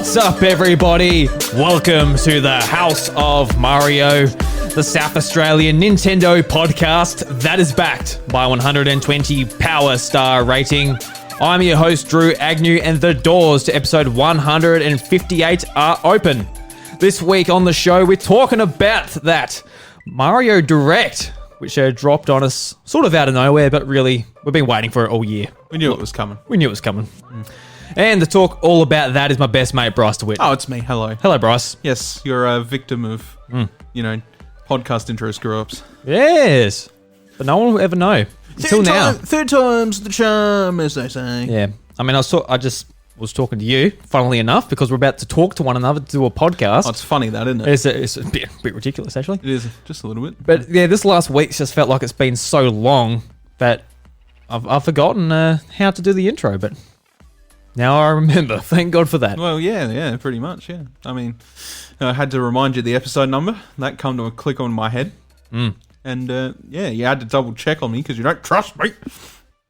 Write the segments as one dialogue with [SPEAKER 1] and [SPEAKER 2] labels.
[SPEAKER 1] What's up, everybody? Welcome to the House of Mario, the South Australian Nintendo podcast that is backed by 120 Power Star rating. I'm your host, Drew Agnew, and the doors to episode 158 are open. This week on the show, we're talking about that Mario Direct, which dropped on us sort of out of nowhere, but really, we've been waiting for it all year.
[SPEAKER 2] We knew it was coming.
[SPEAKER 1] And to talk all about that is my best mate, Bryce DeWitt.
[SPEAKER 2] Oh, it's me. Hello.
[SPEAKER 1] Hello, Bryce.
[SPEAKER 2] Yes, you're a victim of, podcast intro screw-ups.
[SPEAKER 1] Yes. But no one will ever know. Until now.
[SPEAKER 2] Third time's the charm, as they say.
[SPEAKER 1] Yeah. I mean, I just was talking to you, funnily enough, because we're about to talk to one another to do a podcast.
[SPEAKER 2] Oh, it's funny that, isn't it?
[SPEAKER 1] It's a bit ridiculous, actually.
[SPEAKER 2] It is, just a little bit.
[SPEAKER 1] But yeah, this last week's just felt like it's been so long that I've forgotten how to do the intro, but now I remember. Thank God for that.
[SPEAKER 2] Well, yeah, pretty much, yeah. I mean, I had to remind you the episode number. That come to a click on my head. And, you had to double check on me because you don't trust me.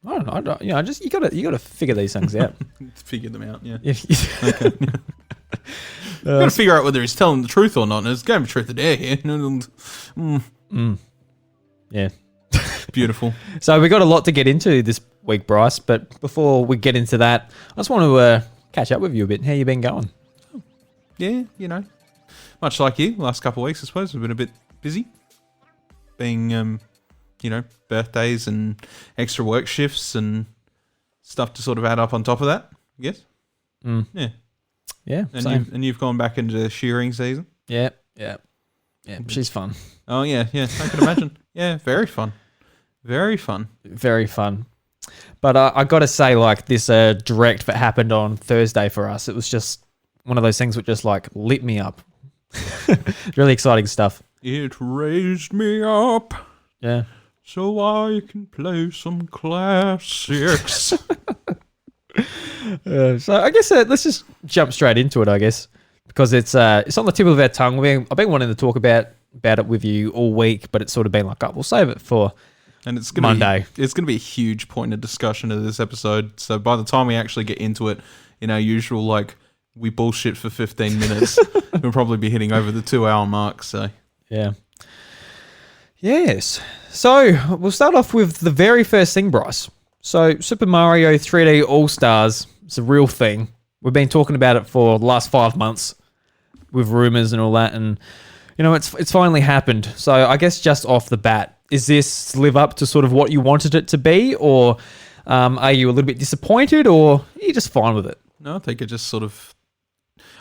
[SPEAKER 1] I don't know. You gotta figure these things out.
[SPEAKER 2] Figure them out, yeah.
[SPEAKER 1] Okay.
[SPEAKER 2] You gotta figure out whether he's telling the truth or not. There's game of truth or dare here.
[SPEAKER 1] Yeah.
[SPEAKER 2] Beautiful.
[SPEAKER 1] So we got a lot to get into this week, Bryce. But before we get into that, I just want to catch up with you a bit. How you been going?
[SPEAKER 2] Yeah, much like you, last couple of weeks, I suppose, we've been a bit busy. Being, birthdays and extra work shifts and stuff to sort of add up on top of that, I guess. Yeah.
[SPEAKER 1] Yeah,
[SPEAKER 2] and you've gone back into shearing season?
[SPEAKER 1] Yeah. She's fun.
[SPEAKER 2] Oh, yeah, I can imagine. Yeah, very fun. Very fun.
[SPEAKER 1] Very fun. But I got to say, like, this direct that happened on Thursday for us, it was just one of those things that just, like, lit me up. Really exciting stuff.
[SPEAKER 2] It raised me up.
[SPEAKER 1] Yeah.
[SPEAKER 2] So I can play some classics.
[SPEAKER 1] So I guess let's just jump straight into it, I guess, because it's on the tip of our tongue. I've been wanting to talk about it with you all week, but it's sort of been like, we'll save it for Monday.
[SPEAKER 2] It's going to be a huge point of discussion of this episode. So by the time we actually get into it, in our usual, like, we bullshit for 15 minutes, we'll probably be hitting over the 2-hour mark. So
[SPEAKER 1] yeah. Yes. So we'll start off with the very first thing, Bryce. So Super Mario 3D All-Stars is a real thing. We've been talking about it for the last 5 months with rumours and all that, and it's finally happened. So I guess just off the bat, is this live up to sort of what you wanted it to be, or are you a little bit disappointed, or are you just fine with it?
[SPEAKER 2] No, I think it just sort of...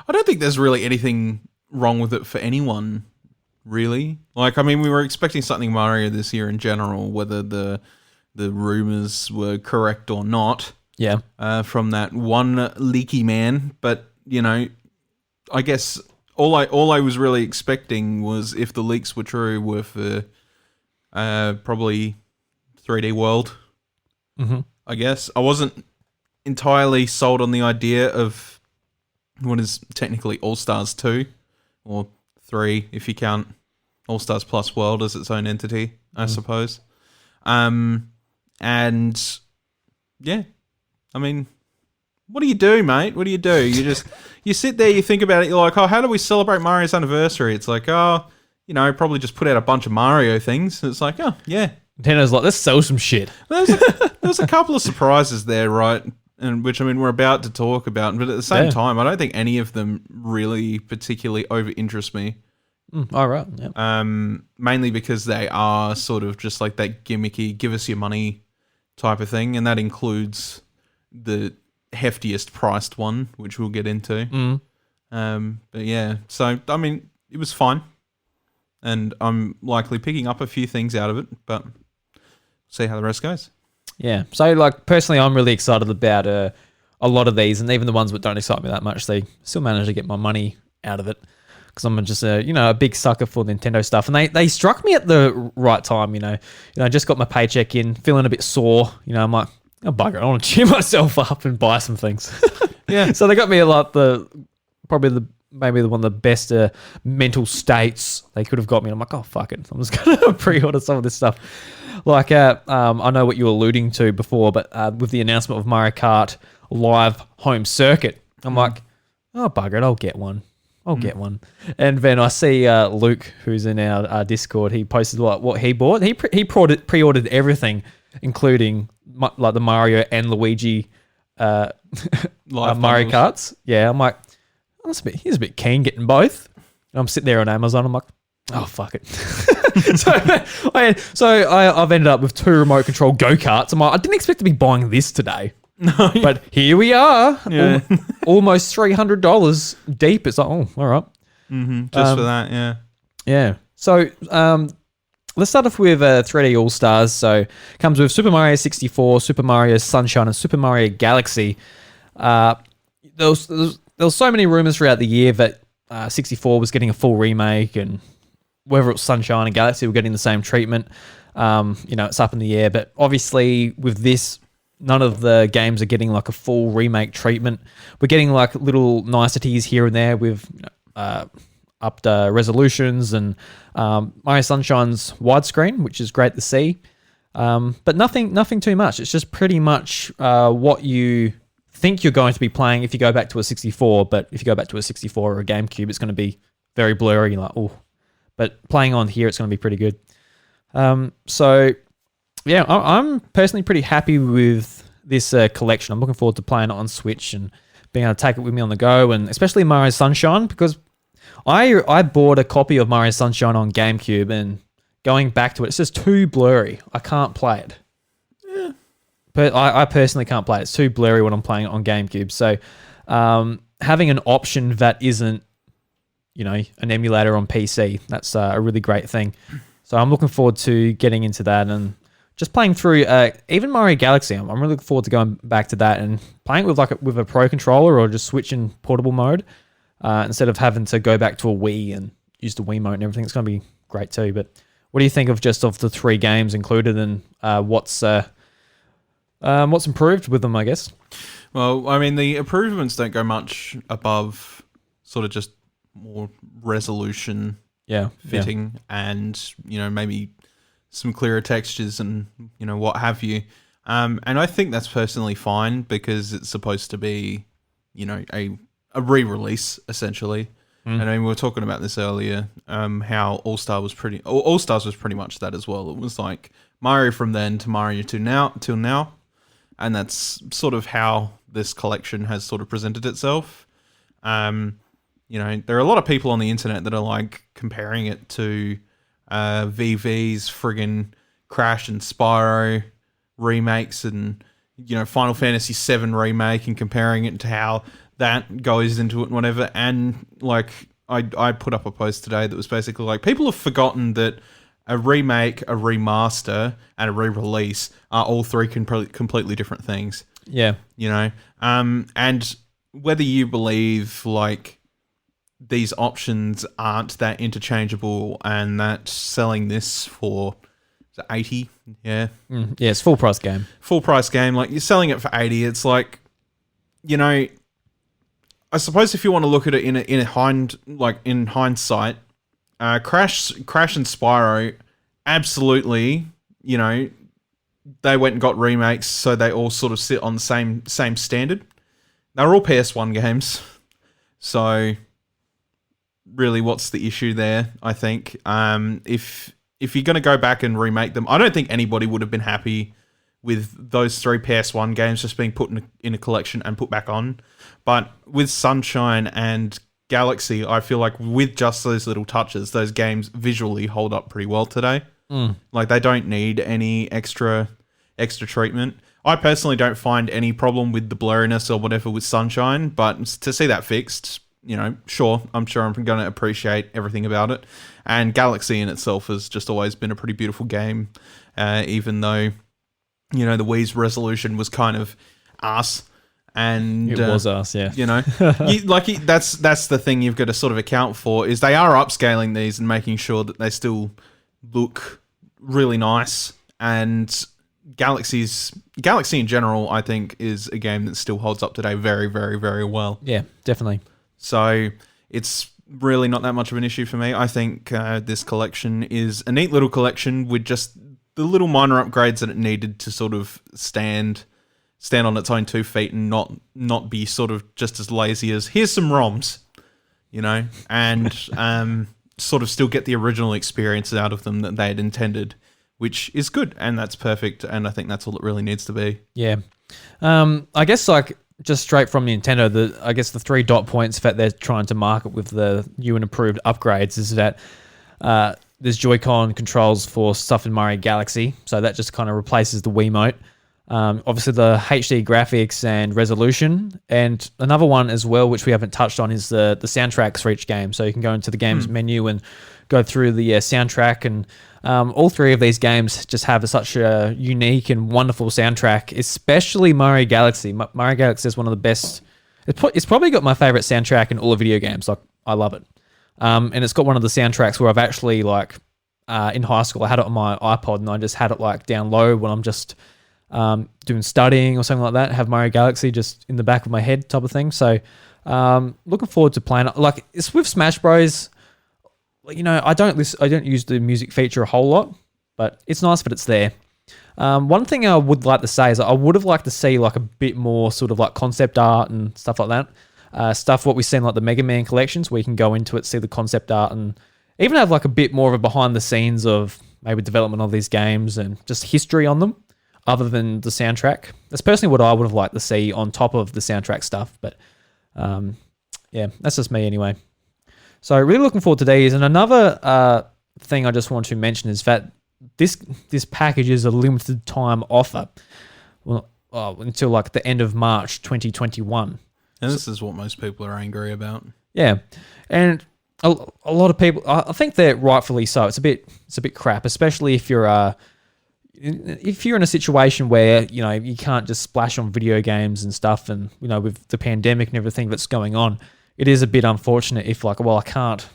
[SPEAKER 2] I don't think there's really anything wrong with it for anyone, really. Like, I mean, we were expecting something Mario this year in general, whether the rumours were correct or not.
[SPEAKER 1] Yeah.
[SPEAKER 2] From that one leaky man. But, I guess all I was really expecting was, if the leaks were true, were for probably 3D World.
[SPEAKER 1] Mm-hmm.
[SPEAKER 2] I guess. I wasn't entirely sold on the idea of what is technically All-Stars 2, or 3 if you count All-Stars Plus World as its own entity, I suppose. And yeah, I mean, what do you do, mate? What do you do? You sit there, you think about it, you're like, how do we celebrate Mario's anniversary? It's like, probably just put out a bunch of Mario things. And it's like, oh, yeah.
[SPEAKER 1] Nintendo's like, let's sell some shit.
[SPEAKER 2] There's a couple of surprises there, right? And which, I mean, we're about to talk about, but at the same time, I don't think any of them really particularly over-interest me.
[SPEAKER 1] All right. Yeah.
[SPEAKER 2] Mainly because they are sort of just like that gimmicky, give us your money type of thing, and that includes the heftiest priced one, which we'll get into. But yeah, so, I mean, it was fine, and I'm likely picking up a few things out of it, but see how the rest goes.
[SPEAKER 1] Yeah. So, like, personally, I'm really excited about a lot of these, and even the ones that don't excite me that much, they still manage to get my money out of it, because I'm just a big sucker for Nintendo stuff, and they struck me at the right time. I just got my paycheck in, feeling a bit sore. I'm like, oh bugger, I want to cheer myself up and buy some things.
[SPEAKER 2] Yeah.
[SPEAKER 1] So they got me a lot. Maybe one of the best mental states they could have got me. And I'm like, oh fuck it, I'm just gonna pre-order some of this stuff. Like, I know what you were alluding to before, but with the announcement of Mario Kart Live Home Circuit, I'm like, oh, bugger it, I'll get one. I'll get one. And then I see Luke, who's in our Discord, he posted what he bought. He pre-ordered everything, including like the Mario and Luigi Mario Karts. Yeah, I'm like, he's a bit keen getting both. And I'm sitting there on Amazon. I'm like, oh, fuck it. so I've ended up with 2 remote control go-karts. I'm like, I didn't expect to be buying this today. No, but here we are, almost $300 deep. It's like, oh, all right.
[SPEAKER 2] Just for that, yeah.
[SPEAKER 1] Yeah. So let's start off with 3D All-Stars. So it comes with Super Mario 64, Super Mario Sunshine, and Super Mario Galaxy. There was so many rumors throughout the year that 64 was getting a full remake, and whether it was Sunshine and Galaxy were getting the same treatment. It's up in the air. But obviously with this, none of the games are getting like a full remake treatment. We're getting like little niceties here and there with upped resolutions and Mario Sunshine's widescreen, which is great to see. But nothing too much. It's just pretty much what you think you're going to be playing if you go back to a 64. But if you go back to a 64 or a GameCube, it's going to be very blurry. Like, oh, but playing on here, it's going to be pretty good. So yeah, I'm personally pretty happy with this collection. I'm looking forward to playing it on Switch and being able to take it with me on the go, and especially Mario Sunshine, because I bought a copy of Mario Sunshine on GameCube, and going back to it, it's just too blurry. I can't play it. Yeah. But I personally can't play it. It's too blurry when I'm playing it on GameCube. So having an option that isn't, an emulator on PC, that's a really great thing. So I'm looking forward to getting into that and just playing through even Mario Galaxy. I'm really looking forward to going back to that and playing it with a Pro controller or just switching portable mode instead of having to go back to a Wii and use the Wiimote and everything. It's going to be great too. But what do you think of the 3 games included, and what's improved with them, I guess?
[SPEAKER 2] Well, I mean, the improvements don't go much above sort of just more resolution fitting and, maybe some clearer textures and, what have you. And I think that's personally fine because it's supposed to be, a re-release, essentially. And I mean, we were talking about this earlier, how All-Stars was pretty much that as well. It was like Mario from then to Mario till now. And that's sort of how this collection has sort of presented itself. There are a lot of people on the internet that are like comparing it to VV's friggin' Crash and Spyro remakes and, Final Fantasy VII remake, and comparing it to how that goes into it and whatever. And like, I put up a post today that was basically like, people have forgotten that a remake, a remaster, and a re-release are all 3 completely different things.
[SPEAKER 1] Yeah.
[SPEAKER 2] And whether you believe like these options aren't that interchangeable and that selling this for 80, yeah,
[SPEAKER 1] it's full price game.
[SPEAKER 2] Like, you're selling it for 80. It's like, I suppose if you want to look at it in hindsight, Crash and Spyro, absolutely, they went and got remakes, so they all sort of sit on the same standard. They're all PS1 games, so really, what's the issue there? I think if you're going to go back and remake them, I don't think anybody would have been happy with those 3 PS1 games just being put in a collection and put back on. But with Sunshine and Galaxy, I feel like with just those little touches, those games visually hold up pretty well today. Like, they don't need any extra treatment. I personally don't find any problem with the blurriness or whatever with Sunshine, but to see that fixed, I'm sure I'm going to appreciate everything about it. And Galaxy in itself has just always been a pretty beautiful game, even though, the Wii's resolution was kind of arse. And
[SPEAKER 1] it was us, yeah.
[SPEAKER 2] That's the thing you've got to sort of account for, is they are upscaling these and making sure that they still look really nice. And Galaxy in general, I think, is a game that still holds up today very, very, very well.
[SPEAKER 1] Yeah, definitely.
[SPEAKER 2] So it's really not that much of an issue for me. I think this collection is a neat little collection with just the little minor upgrades that it needed to sort of stand stand on its own 2 feet and not be sort of just as lazy as here's some ROMs, and sort of still get the original experiences out of them that they had intended, which is good, and that's perfect, and I think that's all it really needs to be.
[SPEAKER 1] Yeah. I guess like just straight from Nintendo, the 3 dot points that they're trying to market with the new and improved upgrades is that there's Joy-Con controls for stuff in Mario Galaxy, so that just kind of replaces the Wiimote. Obviously the HD graphics and resolution, and another one as well, which we haven't touched on, is the soundtracks for each game. So you can go into the game's menu and go through the soundtrack, and all 3 of these games just have such a unique and wonderful soundtrack, especially Mario Galaxy. Mario Galaxy is one of the best. It's probably got my favorite soundtrack in all of video games. Like, I love it. And it's got one of the soundtracks where I've actually, like, in high school, I had it on my iPod, and I just had it like down low when I'm just doing studying or something like that. Have Mario Galaxy just in the back of my head type of thing. So looking forward to playing it. Like, it's with Smash Bros. I don't use the music feature a whole lot, but it's nice that it's there. One thing I would like to say is I would have liked to see like a bit more sort of like concept art and stuff like that. Stuff what we see in like the Mega Man collections, where you can go into it, see the concept art, and even have like a bit more of a behind the scenes of maybe development of these games and just history on them, other than the soundtrack. That's personally what I would have liked to see on top of the soundtrack stuff. But yeah, that's just me anyway. So really looking forward to these. And another thing I just want to mention is that this package is a limited time offer, until like the end of March 2021.
[SPEAKER 2] And this is what most people are angry about.
[SPEAKER 1] Yeah, and a lot of people, I think they're rightfully so. It's a bit crap, especially if you're in a situation where you can't just splash on video games and stuff, and with the pandemic and everything that's going on, it is a bit unfortunate if like, well, I can't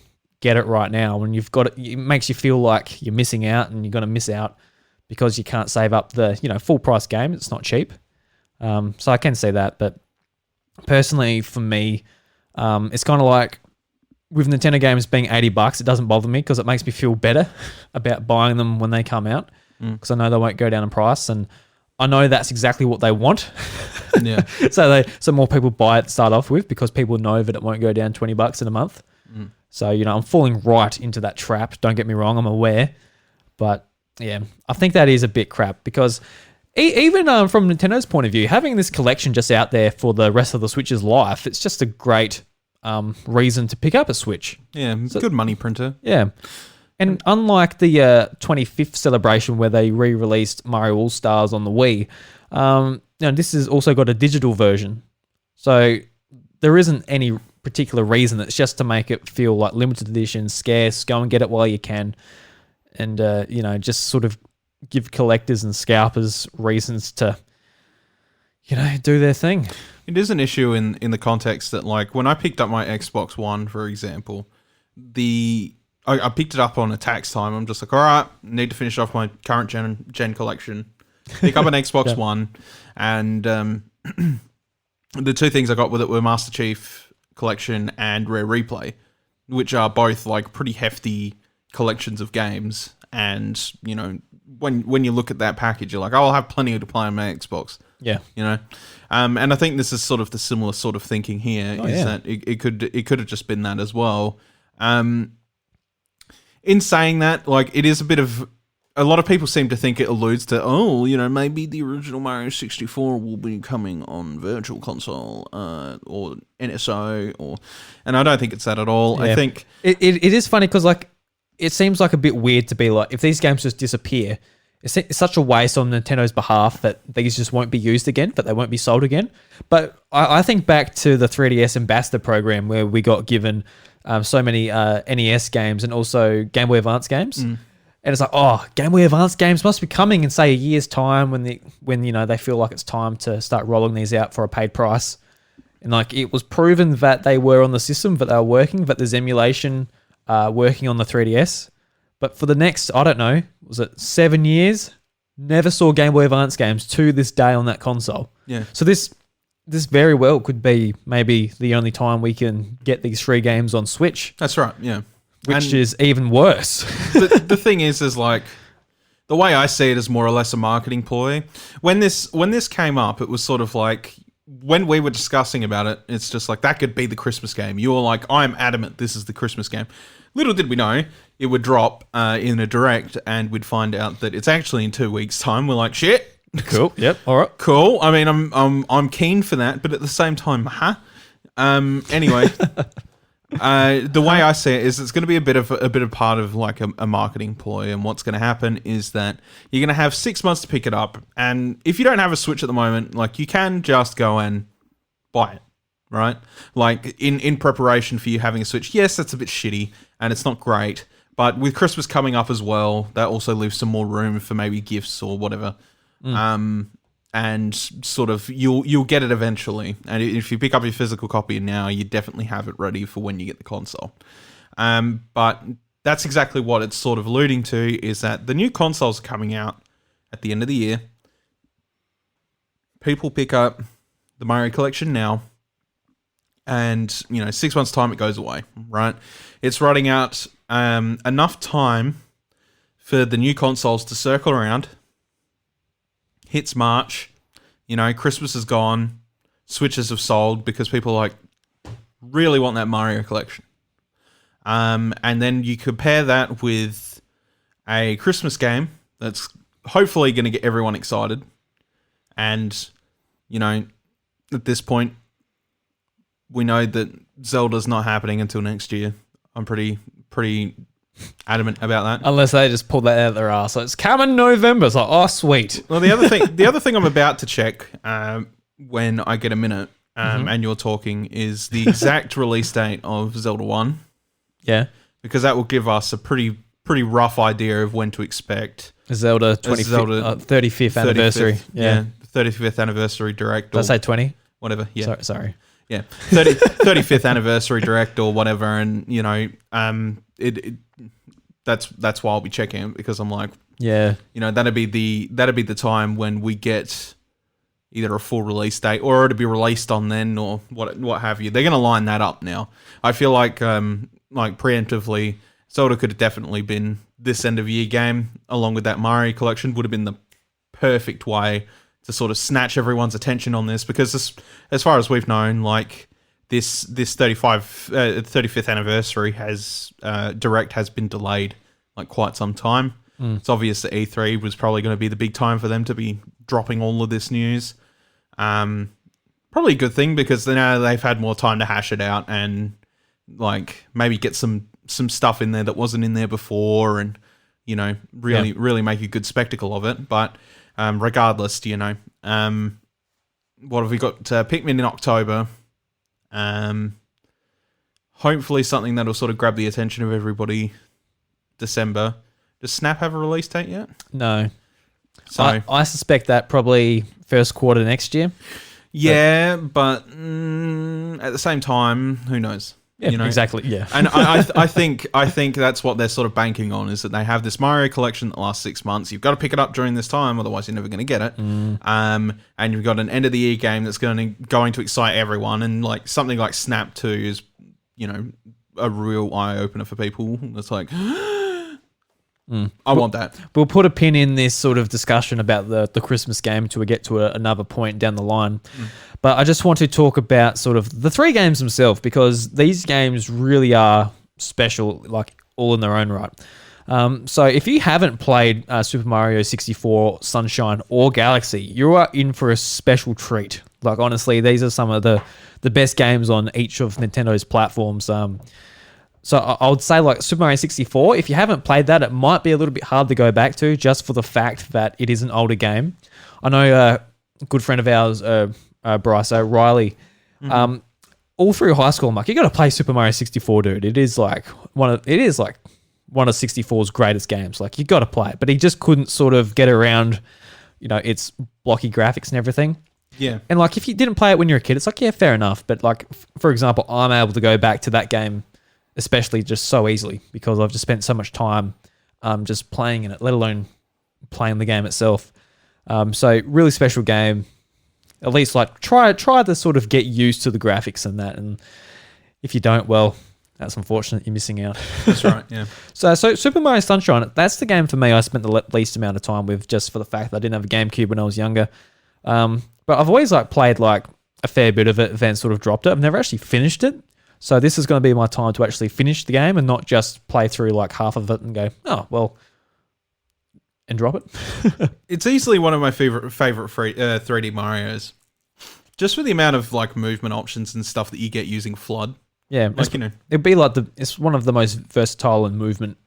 [SPEAKER 1] get it right now, when you've got it. It makes you feel like you're missing out, and you're going to miss out because you can't save up the full price game. It's not cheap, so I can say that, but. Personally, for me, it's kind of like with Nintendo games being $80, it doesn't bother me because it makes me feel better about buying them when they come out, because I know they won't go down in price, and I know that's exactly what they want.
[SPEAKER 2] Yeah.
[SPEAKER 1] So more people buy it to start off with, because people know that it won't go down $20 in a month. So I'm falling right into that trap. Don't get me wrong, I'm aware, but yeah, I think that is a bit crap, because. Even from Nintendo's point of view, having this collection just out there for the rest of the Switch's life, it's just a great reason to pick up a Switch. Yeah,
[SPEAKER 2] it's a good money printer.
[SPEAKER 1] Yeah. And unlike the 25th celebration where they re-released Mario All-Stars on the Wii, this has also got a digital version. So there isn't any particular reason. It's just to make it feel like limited edition, scarce, go and get it while you can. And, just sort of give collectors and scalpers reasons to, do their thing.
[SPEAKER 2] It is an issue in the context that, like, when I picked up my Xbox One, for example, I picked it up on a tax time. I'm just like, all right, need to finish off my current gen collection. Pick up an Xbox One, and the 2 things I got with it were Master Chief Collection and Rare Replay, which are both like pretty hefty collections of games. And when you look at that package, you're like, oh, I'll have plenty to play on my Xbox.
[SPEAKER 1] Yeah.
[SPEAKER 2] And I think this is sort of the similar sort of thinking here, that it could have just been that as well. In saying that, like, it is a lot of people seem to think it alludes to, maybe the original Mario 64 will be coming on Virtual Console or NSO, and I don't think it's that at all.
[SPEAKER 1] Yeah.
[SPEAKER 2] I think
[SPEAKER 1] it is funny because, like, it seems like a bit weird to be like, if these games just disappear, it's such a waste on Nintendo's behalf that these just won't be used again, that they won't be sold again. But I think back to the 3DS Ambassador program where we got given so many NES games and also Game Boy Advance games. And it's like, oh, Game Boy Advance games must be coming in, say, a year's time when they feel like it's time to start rolling these out for a paid price. And like, it was proven that they were on the system, that they were working, that there's emulation working on the 3DS, but for the next, I don't know, was it 7 years? Never saw Game Boy Advance games to this day on that console.
[SPEAKER 2] Yeah.
[SPEAKER 1] So this very well could be maybe the only time we can get these 3 games on Switch.
[SPEAKER 2] That's right. Yeah.
[SPEAKER 1] Which is even worse.
[SPEAKER 2] the thing is like, The way I see it is more or less a marketing ploy. When this came up, it was sort of like, when we were discussing about it, it's just like, that could be the Christmas game. You were like, I'm adamant this is the Christmas game. Little did we know it would drop in a direct, and we'd find out that it's actually in 2 weeks' time. We're like, shit.
[SPEAKER 1] Cool. Yep. All right.
[SPEAKER 2] Cool. I mean, I'm keen for that, but at the same time, anyway, the way I see it is, it's going to be a bit of part of like a marketing ploy, and what's going to happen is that you're going to have 6 months to pick it up, and if you don't have a Switch at the moment, like, you can just go and buy it, right? Like, in preparation for you having a Switch. Yes, that's a bit shitty and it's not great, but with Christmas coming up as well, that also leaves some more room for maybe gifts or whatever. And sort of you'll get it eventually. And if you pick up your physical copy now, you definitely have it ready for when you get the console. But that's exactly what it's sort of alluding to, is that the new consoles are coming out at the end of the year. People pick up the Mario Collection now, and 6 months' time it goes away, right? It's running out enough time for the new consoles to circle around. Hits March, Christmas is gone, Switches have sold because people really want that Mario Collection. And then you compare that with a Christmas game that's hopefully going to get everyone excited. And, at this point, we know that Zelda's not happening until next year. I'm pretty adamant about that.
[SPEAKER 1] Unless they just pull that out of their ass. So it's coming November. It's like, oh, sweet.
[SPEAKER 2] Well, the other thing I'm about to check when I get a minute and you're talking is the exact release date of Zelda 1.
[SPEAKER 1] Yeah.
[SPEAKER 2] Because that will give us a pretty rough idea of when to expect
[SPEAKER 1] Zelda 35th anniversary. Yeah.
[SPEAKER 2] 35th anniversary direct.
[SPEAKER 1] Did I say 20?
[SPEAKER 2] Whatever. Yeah.
[SPEAKER 1] Sorry.
[SPEAKER 2] Yeah. 35th anniversary direct or whatever. And, that's why I'll be checking it, because I'm like,
[SPEAKER 1] yeah,
[SPEAKER 2] that'd be the time when we get either a full release date or it'll be released on then, or what have you. They're going to line that up now. I feel like preemptively, Zelda could have definitely been this end of year game, along with that Mario Collection. Would have been the perfect way to sort of snatch everyone's attention on this, because as far as we've known, like, this 35th anniversary direct has been delayed like quite some time. It's obvious that E3 was probably going to be the big time for them to be dropping all of this news. Probably a good thing, because now they've had more time to hash it out and like maybe get some stuff in there that wasn't in there before, and really make a good spectacle of it. But regardless, what have we got? Pikmin in October. Hopefully something that'll sort of grab the attention of everybody. December. Does Snap have a release date yet?
[SPEAKER 1] No.
[SPEAKER 2] So
[SPEAKER 1] I suspect that probably first quarter next year.
[SPEAKER 2] Yeah, but at the same time, who knows?
[SPEAKER 1] Yeah, exactly. Yeah,
[SPEAKER 2] and I think that's what they're sort of banking on, is that they have this Mario Collection that lasts 6 months. You've got to pick it up during this time, otherwise you're never going to get it. And you've got an end of the year game that's going to excite everyone, and like something like Snap 2 is, a real eye opener for people. It's like, I want that.
[SPEAKER 1] We'll put a pin in this sort of discussion about the Christmas game until we get to another point down the line. But I just want to talk about sort of the three games themselves, because these games really are special, like all in their own right. So if you haven't played Super Mario 64, Sunshine, or Galaxy, you are in for a special treat. Like, honestly, these are some of the best games on each of Nintendo's platforms. So I would say, like, Super Mario 64, if you haven't played that, it might be a little bit hard to go back to, just for the fact that it is an older game. I know a good friend of ours, Bryce, Riley, all through high school, I'm like, you got to play Super Mario 64, dude. It is like one of 64's greatest games. Like, you got to play it. But he just couldn't sort of get around, its blocky graphics and everything.
[SPEAKER 2] Yeah.
[SPEAKER 1] And like, if you didn't play it when you were a kid, it's like, yeah, fair enough. But like, for example, I'm able to go back to that game, especially just so easily, because I've just spent so much time just playing in it, let alone playing the game itself. So really special game. At least like try to sort of get used to the graphics and that. And if you don't, well, That's unfortunate. You're missing out.
[SPEAKER 2] That's right, yeah.
[SPEAKER 1] So Super Mario Sunshine, that's the game for me I spent the least amount of time with, just for the fact that I didn't have a GameCube when I was younger. But I've always played a fair bit of it, then sort of dropped it. I've never actually finished it. So this is going to be my time to actually finish the game and not just play through half of it and go, oh, well, and drop it.
[SPEAKER 2] It's easily one of my favorite 3D Marios. Just for the amount of movement options and stuff that you get using Flood.
[SPEAKER 1] Yeah, it'd be it's one of the most versatile in movement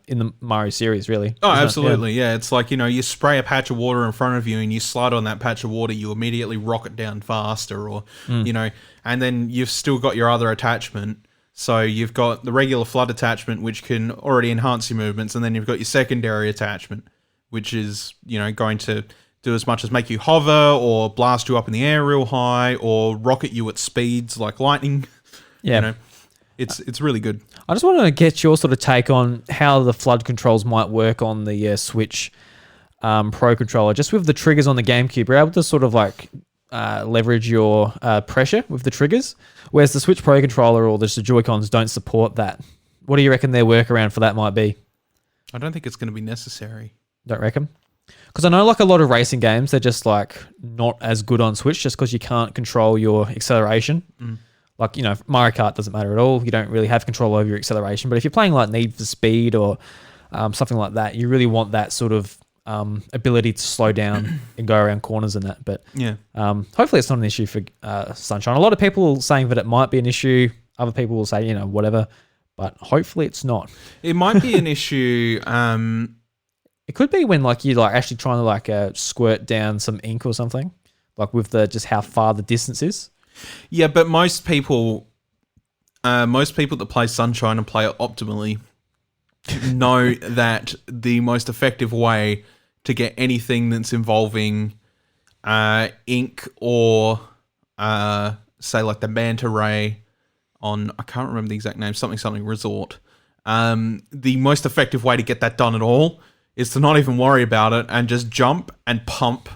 [SPEAKER 1] in the Mario series, really.
[SPEAKER 2] Oh, absolutely, yeah. It's you spray a patch of water in front of you and you slide on that patch of water, you immediately rocket down faster, or, and then you've still got your other attachment. So you've got the regular Flood attachment, which can already enhance your movements, and then you've got your secondary attachment, which is, going to do as much as make you hover or blast you up in the air real high or rocket you at speeds like lightning.
[SPEAKER 1] Yeah.
[SPEAKER 2] It's really good.
[SPEAKER 1] I just want to get your sort of take on how the Flood controls might work on the Switch Pro controller. Just with the triggers on the GameCube, you're able to sort of leverage your pressure with the triggers, whereas the Switch Pro controller or the Joy-Cons don't support that. What do you reckon their workaround for that might be?
[SPEAKER 2] I don't think it's going to be necessary.
[SPEAKER 1] Don't reckon? Because I know a lot of racing games, they're just not as good on Switch just because you can't control your acceleration. Mario Kart doesn't matter at all. You don't really have control over your acceleration. But if you're playing Need for Speed or something like that, you really want that sort of ability to slow down and go around corners and that. But
[SPEAKER 2] yeah,
[SPEAKER 1] hopefully it's not an issue for Sunshine. A lot of people saying that it might be an issue. Other people will say, whatever. But hopefully it's not.
[SPEAKER 2] It might be an issue.
[SPEAKER 1] It could be when you're actually trying to squirt down some ink or something, with just how far the distance is.
[SPEAKER 2] Yeah, but most people that play Sunshine and play it optimally know that the most effective way to get anything that's involving ink or say the manta ray on, I can't remember the exact name, something resort. The most effective way to get that done at all is to not even worry about it and just jump and pump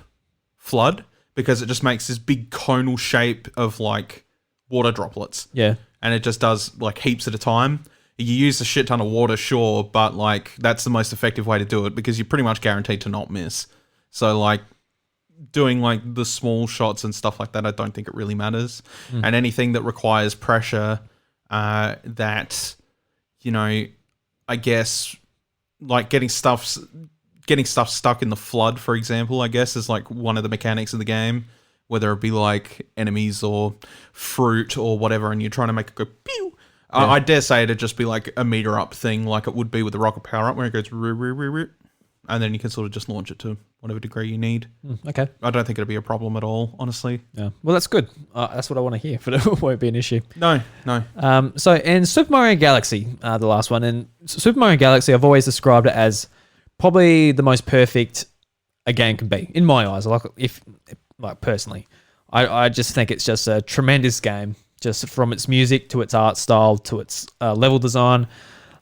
[SPEAKER 2] Flood, because it just makes this big conal shape of water droplets.
[SPEAKER 1] Yeah.
[SPEAKER 2] And it just does heaps at a time. You use a shit ton of water, sure, but that's the most effective way to do it because you're pretty much guaranteed to not miss. So doing the small shots and stuff like that, I don't think it really matters. And anything that requires pressure, that, I guess getting stuff stuck in the Flood, for example, I guess is one of the mechanics of the game, whether it be enemies or fruit or whatever, and you're trying to make it go pew. Yeah. I dare say it'd just be a meter up thing, like it would be with the rocket power up, where it goes and then you can sort of just launch it to whatever degree you need.
[SPEAKER 1] Okay.
[SPEAKER 2] I don't think it'd be a problem at all, honestly.
[SPEAKER 1] Yeah. Well, that's good. That's what I want to hear, but it won't be an issue.
[SPEAKER 2] No.
[SPEAKER 1] And Super Mario Galaxy, the last one, and Super Mario Galaxy, I've always described it as probably the most perfect a game can be in my eyes. Personally, I just think it's just a tremendous game, just from its music to its art style to its level design.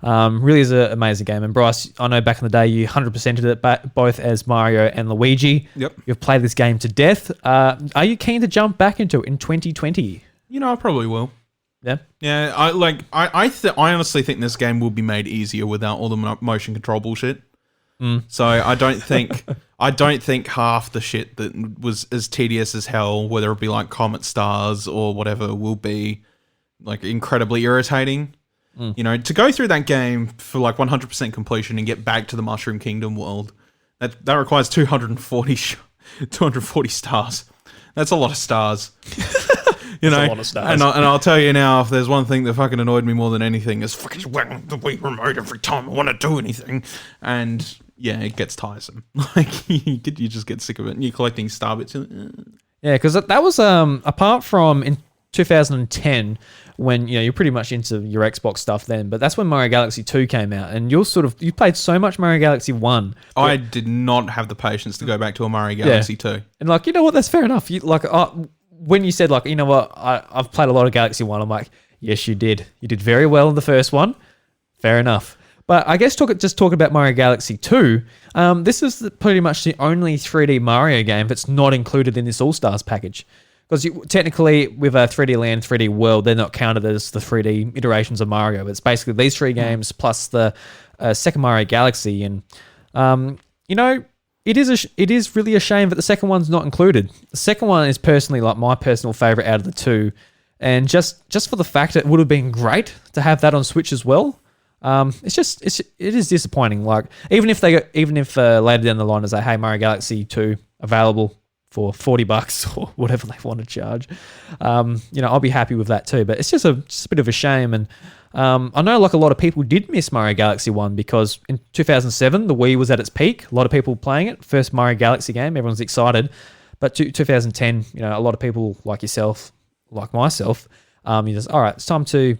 [SPEAKER 1] Really is an amazing game. And Bryce, I know back in the day you 100%ed it both as Mario and Luigi.
[SPEAKER 2] Yep.
[SPEAKER 1] You've played this game to death. Are you keen to jump back into it in 2020?
[SPEAKER 2] I probably will.
[SPEAKER 1] Yeah.
[SPEAKER 2] Yeah. I honestly think this game will be made easier without all the motion control bullshit. So I don't think half the shit that was as tedious as hell, whether it be Comet Stars or whatever, will be incredibly irritating. To go through that game for 100% completion and get back to the Mushroom Kingdom world, that requires 240 stars. That's a lot of stars. A lot of stars. And I'll tell you now, if there's one thing that fucking annoyed me more than anything, is fucking whacking the Wii remote every time I want to do anything. And yeah, it gets tiresome. You just get sick of it, and you're collecting star bits.
[SPEAKER 1] Yeah, because that was apart from in 2010 when you're pretty much into your Xbox stuff then, but that's when Mario Galaxy 2 came out, and you played so much Mario Galaxy 1.
[SPEAKER 2] I did not have the patience to go back to a Mario Galaxy 2.
[SPEAKER 1] And you know what, that's fair enough. When you said you know what, I've played a lot of Galaxy 1, I'm like, yes, you did. You did very well in the first one. Fair enough. But I guess talking about Mario Galaxy 2, this is pretty much the only 3D Mario game that's not included in this All-Stars package. because technically with a 3D Land, 3D World, they're not counted as the 3D iterations of Mario. It's basically these three games plus the second Mario Galaxy, and it is really a shame that the second one's not included. The second one is personally like my personal favorite out of the two, and just for the fact that it would have been great to have that on Switch as well. It is disappointing. Like even if later down the line is like, hey, Mario Galaxy 2 available for $40 or whatever they want to charge, I'll be happy with that too. But it's just a bit of a shame. And I know like a lot of people did miss Mario Galaxy 1 because in 2007 the Wii was at its peak. A lot of people playing it. First Mario Galaxy game, everyone's excited. But 2010, a lot of people like yourself, like myself, all right, it's time to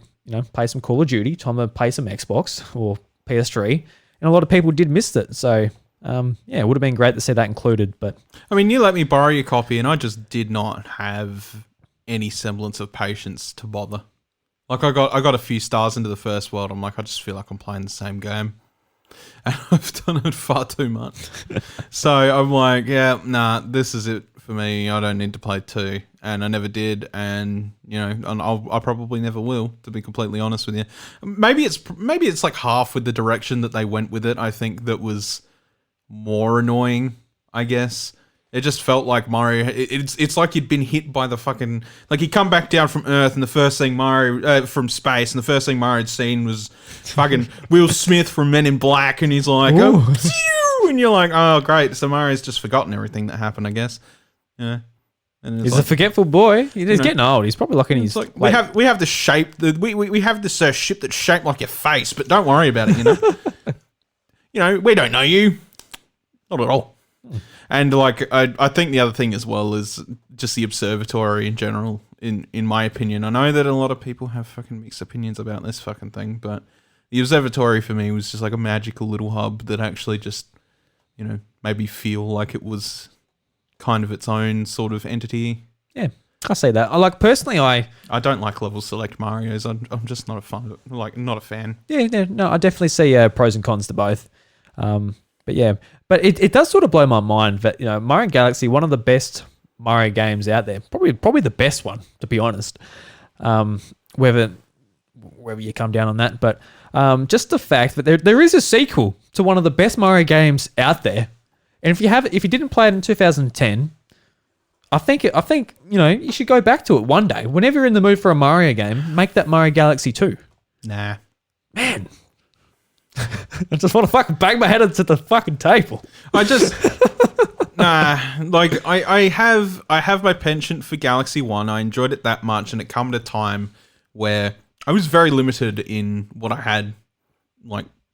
[SPEAKER 1] play some Call of Duty, time to play some Xbox or PS3, and a lot of people did miss it. So, it would have been great to see that included. But
[SPEAKER 2] I mean, you let me borrow your copy, and I just did not have any semblance of patience to bother. Like I got a few stars into the first world. I'm like, I just feel like I'm playing the same game, and I've done it far too much. So I'm like, yeah, nah, this is it for me. I don't need to play 2. And I never did, and I probably never will, to be completely honest with you. Maybe it's like half with the direction that they went with it. I think that was more annoying. I guess it just felt like Mario. It's like you'd been hit by the fucking, like you come back down from Earth, and the first thing from space, and the first thing Mario had seen was fucking Will Smith from Men in Black, and he's like, oh, and you're like, oh great, so Mario's just forgotten everything that happened, I guess. Yeah.
[SPEAKER 1] He's a forgetful boy. He's getting old. He's probably looking. He's
[SPEAKER 2] like, we have the shape. We have this ship that's shaped like your face, but don't worry about it. We don't know you, not at all. And like, I think the other thing as well is just the observatory in general. In my opinion, I know that a lot of people have fucking mixed opinions about this fucking thing, but the observatory for me was just like a magical little hub that actually just, made me feel like it was kind of its own sort of entity.
[SPEAKER 1] Yeah, I say that. I
[SPEAKER 2] don't like level select Marios. I'm just not not a fan.
[SPEAKER 1] Yeah, no, I definitely see pros and cons to both. But it does sort of blow my mind that Mario Galaxy, one of the best Mario games out there, probably the best one, to be honest. Whether you come down on that, but just the fact that there is a sequel to one of the best Mario games out there. And if you didn't play it in 2010, I think you should go back to it one day. Whenever you're in the mood for a Mario game, make that Mario Galaxy 2.
[SPEAKER 2] Nah.
[SPEAKER 1] Man. I just want to fucking bang my head into the fucking table.
[SPEAKER 2] I have my penchant for Galaxy 1. I enjoyed it that much, and it come at a time where I was very limited in what I had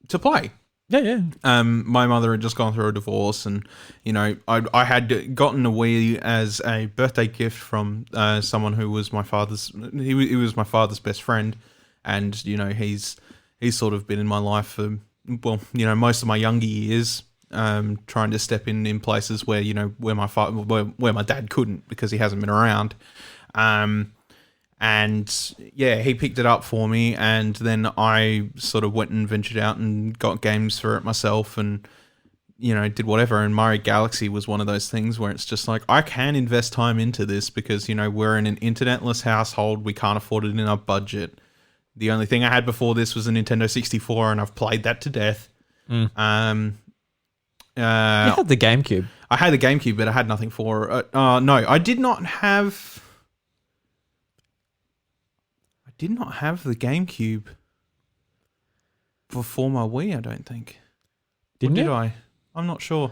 [SPEAKER 2] to play.
[SPEAKER 1] Yeah.
[SPEAKER 2] My mother had just gone through a divorce, and I had gotten a Wii as a birthday gift from someone who was my father's. He was my father's best friend, and he's sort of been in my life for most of my younger years, trying to step in places where where my dad couldn't because he hasn't been around. And yeah, he picked it up for me, and then I sort of went and ventured out and got games for it myself, and did whatever. And Mario Galaxy was one of those things where it's just like, I can invest time into this because we're in an internetless household. We can't afford it in our budget. The only thing I had before this was a Nintendo 64, and I've played that to death.
[SPEAKER 1] You had the GameCube.
[SPEAKER 2] I had the GameCube, but I had nothing for it. No, I did not have the GameCube before my Wii, I don't think. Did I? I'm not sure.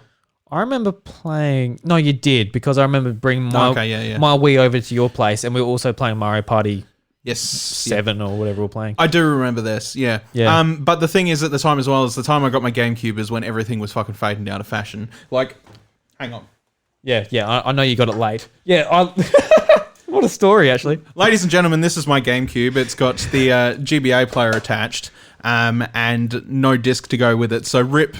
[SPEAKER 1] I remember playing... No, you did, because I remember bringing my Wii over to your place, and we were also playing Mario Party 7 or whatever we're playing.
[SPEAKER 2] I do remember this, yeah. But the thing is, at the time as well, is the time I got my GameCube is when everything was fucking fading out of fashion. Hang on.
[SPEAKER 1] Yeah, I know you got it late. Yeah, what a story, actually.
[SPEAKER 2] Ladies and gentlemen, this is my GameCube. It's got the GBA player attached, and no disc to go with it. So rip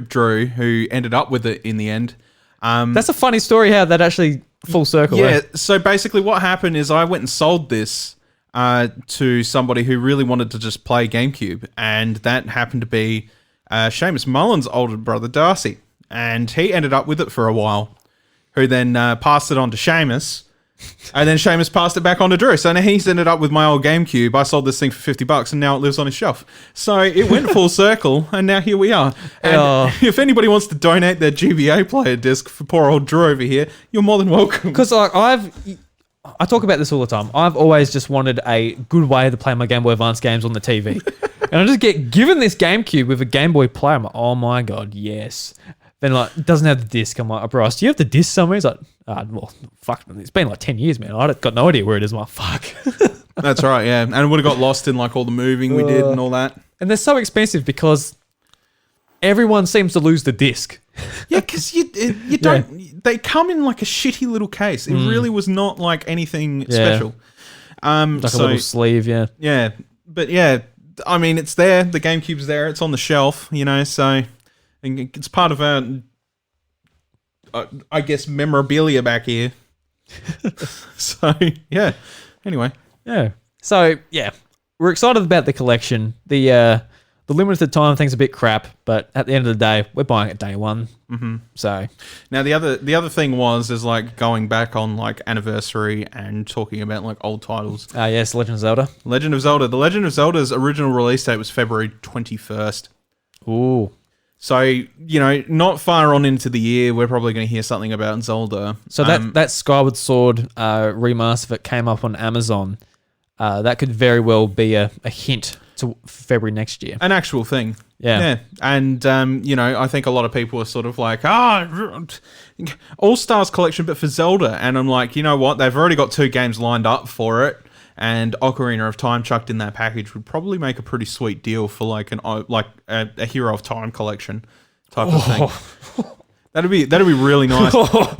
[SPEAKER 2] Drew, who ended up with it in the end.
[SPEAKER 1] That's a funny story how that actually full circle.
[SPEAKER 2] Yeah, so basically what happened is I went and sold this to somebody who really wanted to just play GameCube, and that happened to be Seamus Mullen's older brother, Darcy, and he ended up with it for a while, who then passed it on to Seamus, And then Seamus passed it back on to Drew. So now he's ended up with my old GameCube. I sold this thing for $50 and now it lives on his shelf. So it went full circle and now here we are. And if anybody wants to donate their GBA player disc for poor old Drew over here, you're more than welcome.
[SPEAKER 1] Because I talk about this all the time. I've always just wanted a good way to play my Game Boy Advance games on the TV. And I just get given this GameCube with a Game Boy player. I'm like, oh my God, yes. Then like, it doesn't have the disc. I'm like, oh, Bryce, do you have the disc somewhere? He's like, well, fuck, it's been like 10 years, man. I've got no idea where it is. I'm like, fuck.
[SPEAKER 2] That's right, yeah. And it would have got lost in like all the moving we did and all that.
[SPEAKER 1] And they're so expensive because everyone seems to lose the disc.
[SPEAKER 2] Yeah, because you don't. They come in like a shitty little case. It really was not like anything special.
[SPEAKER 1] Like a little sleeve, yeah.
[SPEAKER 2] Yeah, but yeah, I mean, it's there. The GameCube's there. It's on the shelf, you know. So it's part of our, I guess, memorabilia back here. So yeah. Anyway.
[SPEAKER 1] Yeah. So yeah, we're excited about the collection. The limited time thing's a bit crap, but at the end of the day, we're buying it day one. Mm-hmm. So
[SPEAKER 2] now the other thing is like going back on like anniversary and talking about like old titles.
[SPEAKER 1] Yes, Legend of Zelda.
[SPEAKER 2] Legend of Zelda. The Legend of Zelda's original release date was February 21st.
[SPEAKER 1] Ooh.
[SPEAKER 2] So, you know, not far on into the year, we're probably going to hear something about Zelda.
[SPEAKER 1] So that Skyward Sword remaster that came up on Amazon, that could very well be a hint to February next year.
[SPEAKER 2] An actual thing.
[SPEAKER 1] Yeah.
[SPEAKER 2] And, you know, I think a lot of people are sort of like, All-Stars collection, but for Zelda. And I'm like, you know what? They've already got 2 games lined up for it. And Ocarina of Time chucked in that package would probably make a pretty sweet deal for like a Hero of Time collection type of thing. That'd be really nice.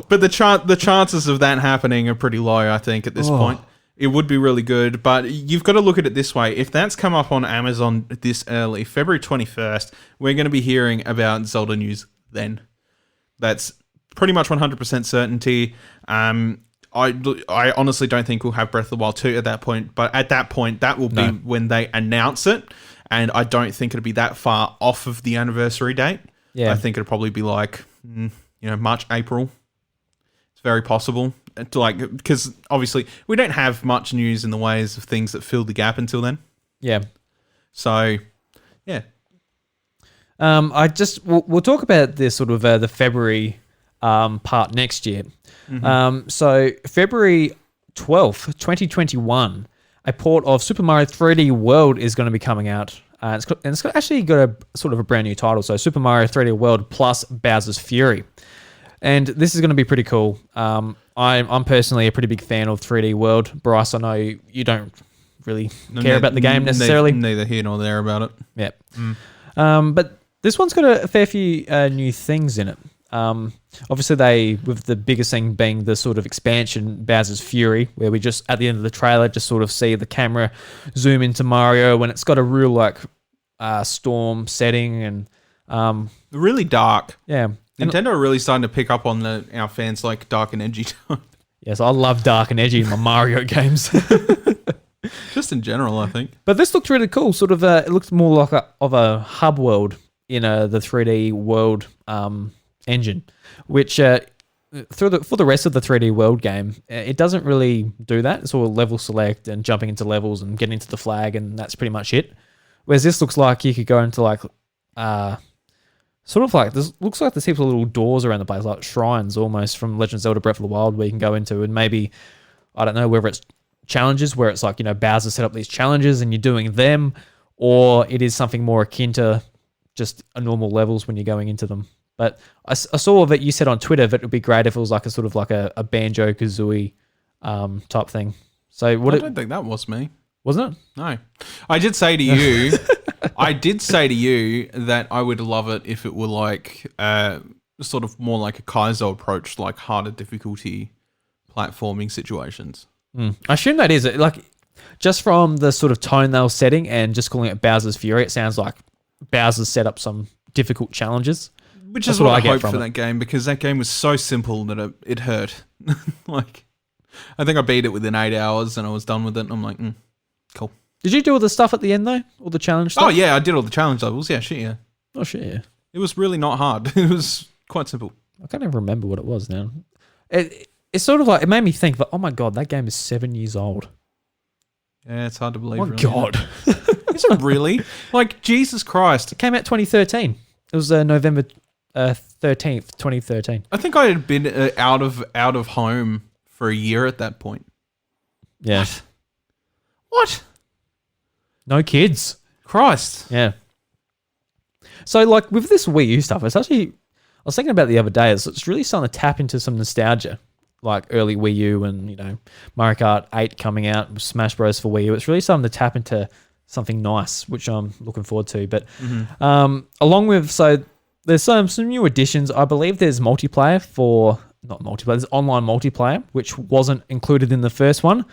[SPEAKER 2] But the chances of that happening are pretty low, I think, at this point. It would be really good, but you've got to look at it this way. If that's come up on Amazon this early, February 21st, we're going to be hearing about Zelda news then. That's pretty much 100% certainty. I honestly don't think we'll have Breath of the Wild 2 at that point, but at that point, that will be when they announce it, and I don't think it'll be that far off of the anniversary date. Yeah. I think it'll probably be like, March, April. It's very possible. Because obviously we don't have much news in the ways of things that fill the gap until then.
[SPEAKER 1] Yeah.
[SPEAKER 2] So, yeah.
[SPEAKER 1] We'll talk about this sort of the February part next year. Mm-hmm. So February 12th, 2021, a port of Super Mario 3D World is going to be coming out. It's actually got a sort of a brand new title. So Super Mario 3D World plus Bowser's Fury. And this is going to be pretty cool. I'm personally a pretty big fan of 3D World. Bryce, I know you don't really care about the game necessarily.
[SPEAKER 2] Neither here nor there about it.
[SPEAKER 1] Yeah. But this one's got a fair few new things in it. Obviously, with the biggest thing being the sort of expansion, Bowser's Fury, where we just, at the end of the trailer, just sort of see the camera zoom into Mario when it's got a real, storm setting and...
[SPEAKER 2] really dark.
[SPEAKER 1] Yeah.
[SPEAKER 2] Nintendo are really starting to pick up on our fans like dark and edgy.
[SPEAKER 1] Yes, I love dark and edgy in my Mario games.
[SPEAKER 2] Just in general, I think.
[SPEAKER 1] But this looked really cool. Sort of, it looks more like a hub world in the 3D World engine, which for the rest of the 3D World game, it doesn't really do that. It's all level select and jumping into levels and getting into the flag, and that's pretty much it. Whereas this looks like you could go into this looks like there's heaps of little doors around the place, like shrines almost from Legend of Zelda Breath of the Wild where you can go into, and maybe, I don't know, whether it's challenges where it's like, Bowser set up these challenges and you're doing them, or it is something more akin to just a normal levels when you're going into them. But I saw that you said on Twitter that it would be great if it was like a sort of like a Banjo-Kazooie type thing. So
[SPEAKER 2] I don't think that was me.
[SPEAKER 1] Wasn't it?
[SPEAKER 2] No. I did say to you... that I would love it if it were like sort of more like a Kaizo approach, like harder difficulty platforming situations.
[SPEAKER 1] I assume that is it. Like, just from the sort of tone they were setting and just calling it Bowser's Fury, it sounds like Bowser's set up some difficult challenges.
[SPEAKER 2] Which is what I hope for that game, because that game was so simple that it hurt. I think I beat it within 8 hours and I was done with it. And I'm like, cool.
[SPEAKER 1] Did you do all the stuff at the end, though? All the challenge stuff?
[SPEAKER 2] Oh, yeah, I did all the challenge levels. Yeah, shit, yeah.
[SPEAKER 1] Oh, shit, yeah.
[SPEAKER 2] It was really not hard. It was quite simple.
[SPEAKER 1] I can't even remember what it was now. it's sort of like, it made me think, but oh my God, that game is 7 years old.
[SPEAKER 2] Yeah, it's hard to believe.
[SPEAKER 1] Oh my
[SPEAKER 2] really.
[SPEAKER 1] God.
[SPEAKER 2] Is it really? Like, Jesus Christ.
[SPEAKER 1] It came out 2013. It was November 13th, 2013.
[SPEAKER 2] I think I had been out of home for a year at that point.
[SPEAKER 1] Yeah.
[SPEAKER 2] What?
[SPEAKER 1] No kids.
[SPEAKER 2] Christ.
[SPEAKER 1] Yeah. So, like, with this Wii U stuff, it's actually, I was thinking about it the other day, it's really starting to tap into some nostalgia, like early Wii U and, you know, Mario Kart 8 coming out, Smash Bros. For Wii U. It's really starting to tap into something nice, which I'm looking forward to. But along with, so there's some new additions. I believe there's multiplayer there's online multiplayer, which wasn't included in the first one,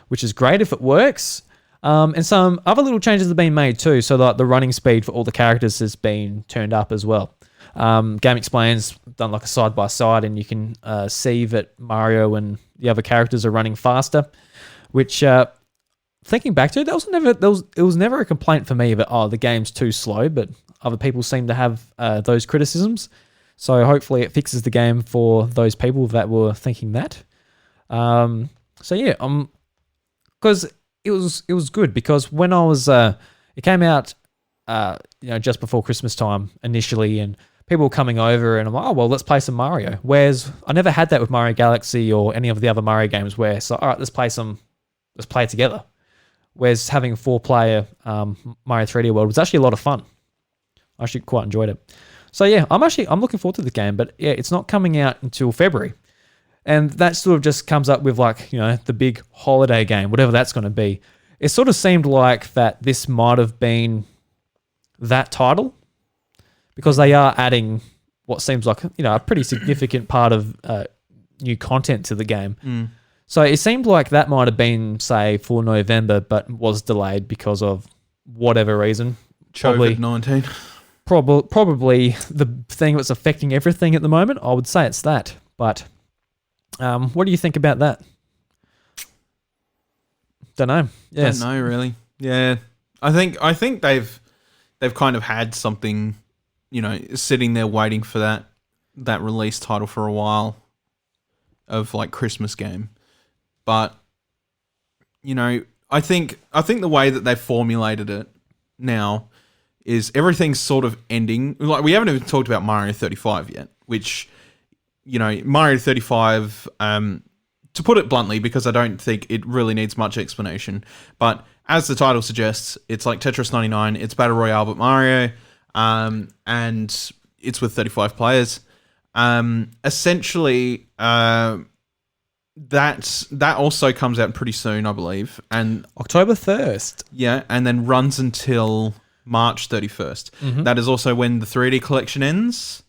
[SPEAKER 1] which is great if it works. And some other little changes have been made too. So like the running speed for all the characters has been turned up as well. Game Explain's done like a side by side, and you can see that Mario and the other characters are running faster. Which, thinking back to it, it was never a complaint for me that the game's too slow. But other people seem to have those criticisms. So hopefully it fixes the game for those people that were thinking that. So yeah, because it was good, because when I was it came out just before Christmas time initially, and people were coming over and I'm like, oh well, let's play some Mario. Whereas I never had that with Mario Galaxy or any of the other Mario games where all right, let's play together. Whereas having a 4-player Mario 3D World was actually a lot of fun. I actually quite enjoyed it. So yeah, I'm looking forward to the game, but yeah, it's not coming out until February. And that sort of just comes up with like, the big holiday game, whatever that's going to be. It sort of seemed like that this might have been that title, because they are adding what seems like, a pretty significant part of new content to the game. So it seemed like that might have been, say, for November, but was delayed because of whatever reason.
[SPEAKER 2] COVID-19.
[SPEAKER 1] Probably the thing that's affecting everything at the moment. I would say it's that. But what do you think about that? Don't know. Yes.
[SPEAKER 2] Don't know, really. Yeah, I think they've kind of had something, sitting there waiting for that release title for a while, of like Christmas game. But I think the way that they've formulated it now is everything's sort of ending. Like, we haven't even talked about Mario 35 yet, which, Mario 35, to put it bluntly, because I don't think it really needs much explanation, but as the title suggests, it's like Tetris 99, it's Battle Royale but Mario, and it's with 35 players. Essentially, that also comes out pretty soon, I believe, and
[SPEAKER 1] October 1st.
[SPEAKER 2] Yeah, and then runs until March 31st. Mm-hmm. That is also when the 3D collection ends.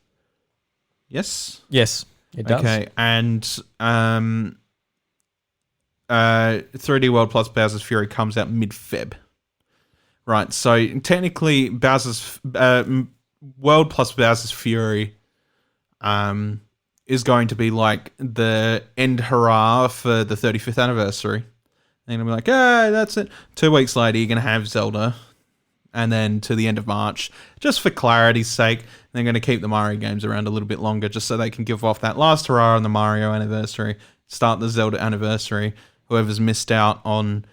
[SPEAKER 2] Yes?
[SPEAKER 1] Yes, it does.
[SPEAKER 2] Okay, and 3D World plus Bowser's Fury comes out mid-Feb. Right, so technically Bowser's World plus Bowser's Fury is going to be like the end hurrah for the 35th anniversary. They're going to be like, that's it. 2 weeks later, you're going to have Zelda. And then to the end of March, just for clarity's sake, they're going to keep the Mario games around a little bit longer, just so they can give off that last hurrah on the Mario anniversary, start the Zelda anniversary. Whoever's missed out on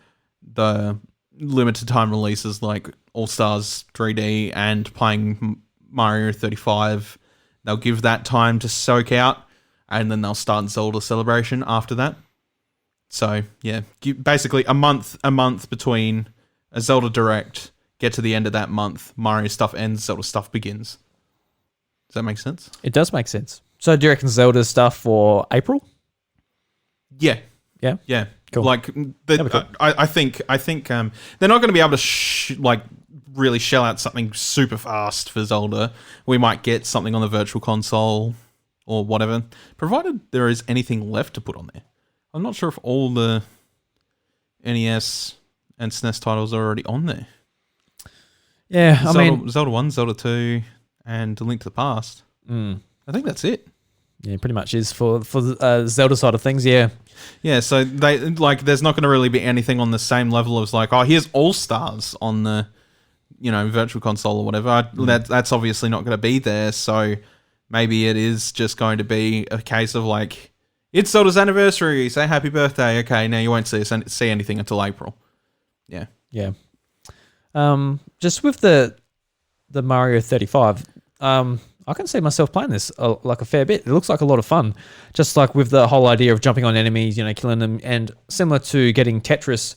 [SPEAKER 2] the limited time releases like All-Stars 3D and playing Mario 35, they'll give that time to soak out, and then they'll start Zelda Celebration after that. So, yeah, basically a month between a Zelda Direct, get to the end of that month, Mario stuff ends, Zelda stuff begins. Does that make sense?
[SPEAKER 1] It does make sense. So do you reckon Zelda stuff for April?
[SPEAKER 2] Yeah.
[SPEAKER 1] Yeah?
[SPEAKER 2] Yeah.
[SPEAKER 1] Cool.
[SPEAKER 2] Like,
[SPEAKER 1] cool.
[SPEAKER 2] I think they're not going to be able to really shell out something super fast for Zelda. We might get something on the Virtual Console or whatever, provided there is anything left to put on there. I'm not sure if all the NES and SNES titles are already on there.
[SPEAKER 1] Yeah, I mean...
[SPEAKER 2] Zelda 1, Zelda 2, and A Link to the Past. I think that's it.
[SPEAKER 1] Yeah, pretty much is for the Zelda side of things, yeah.
[SPEAKER 2] Yeah, so there's not going to really be anything on the same level as like, here's All-Stars on the, Virtual Console or whatever. That's obviously not going to be there, so maybe it is just going to be a case of like, It's Zelda's anniversary. Say happy birthday. Okay, now you won't see anything until April. Yeah.
[SPEAKER 1] Yeah. Just with the Mario 35, I can see myself playing this like a fair bit. It looks like a lot of fun. Just like with the whole idea of jumping on enemies, killing them, and similar to getting Tetris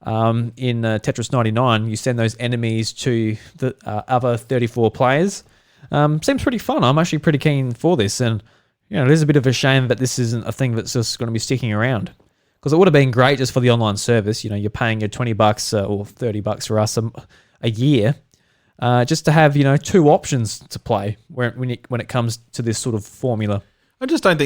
[SPEAKER 1] in Tetris 99, you send those enemies to the other 34 players. Seems pretty fun. I'm actually pretty keen for this, and it is a bit of a shame that this isn't a thing that's just going to be sticking around. Because it would have been great just for the online service. You're paying your $20 or $30 for us a year, just to have 2 options to play when it comes to this sort of formula.
[SPEAKER 2] I just don't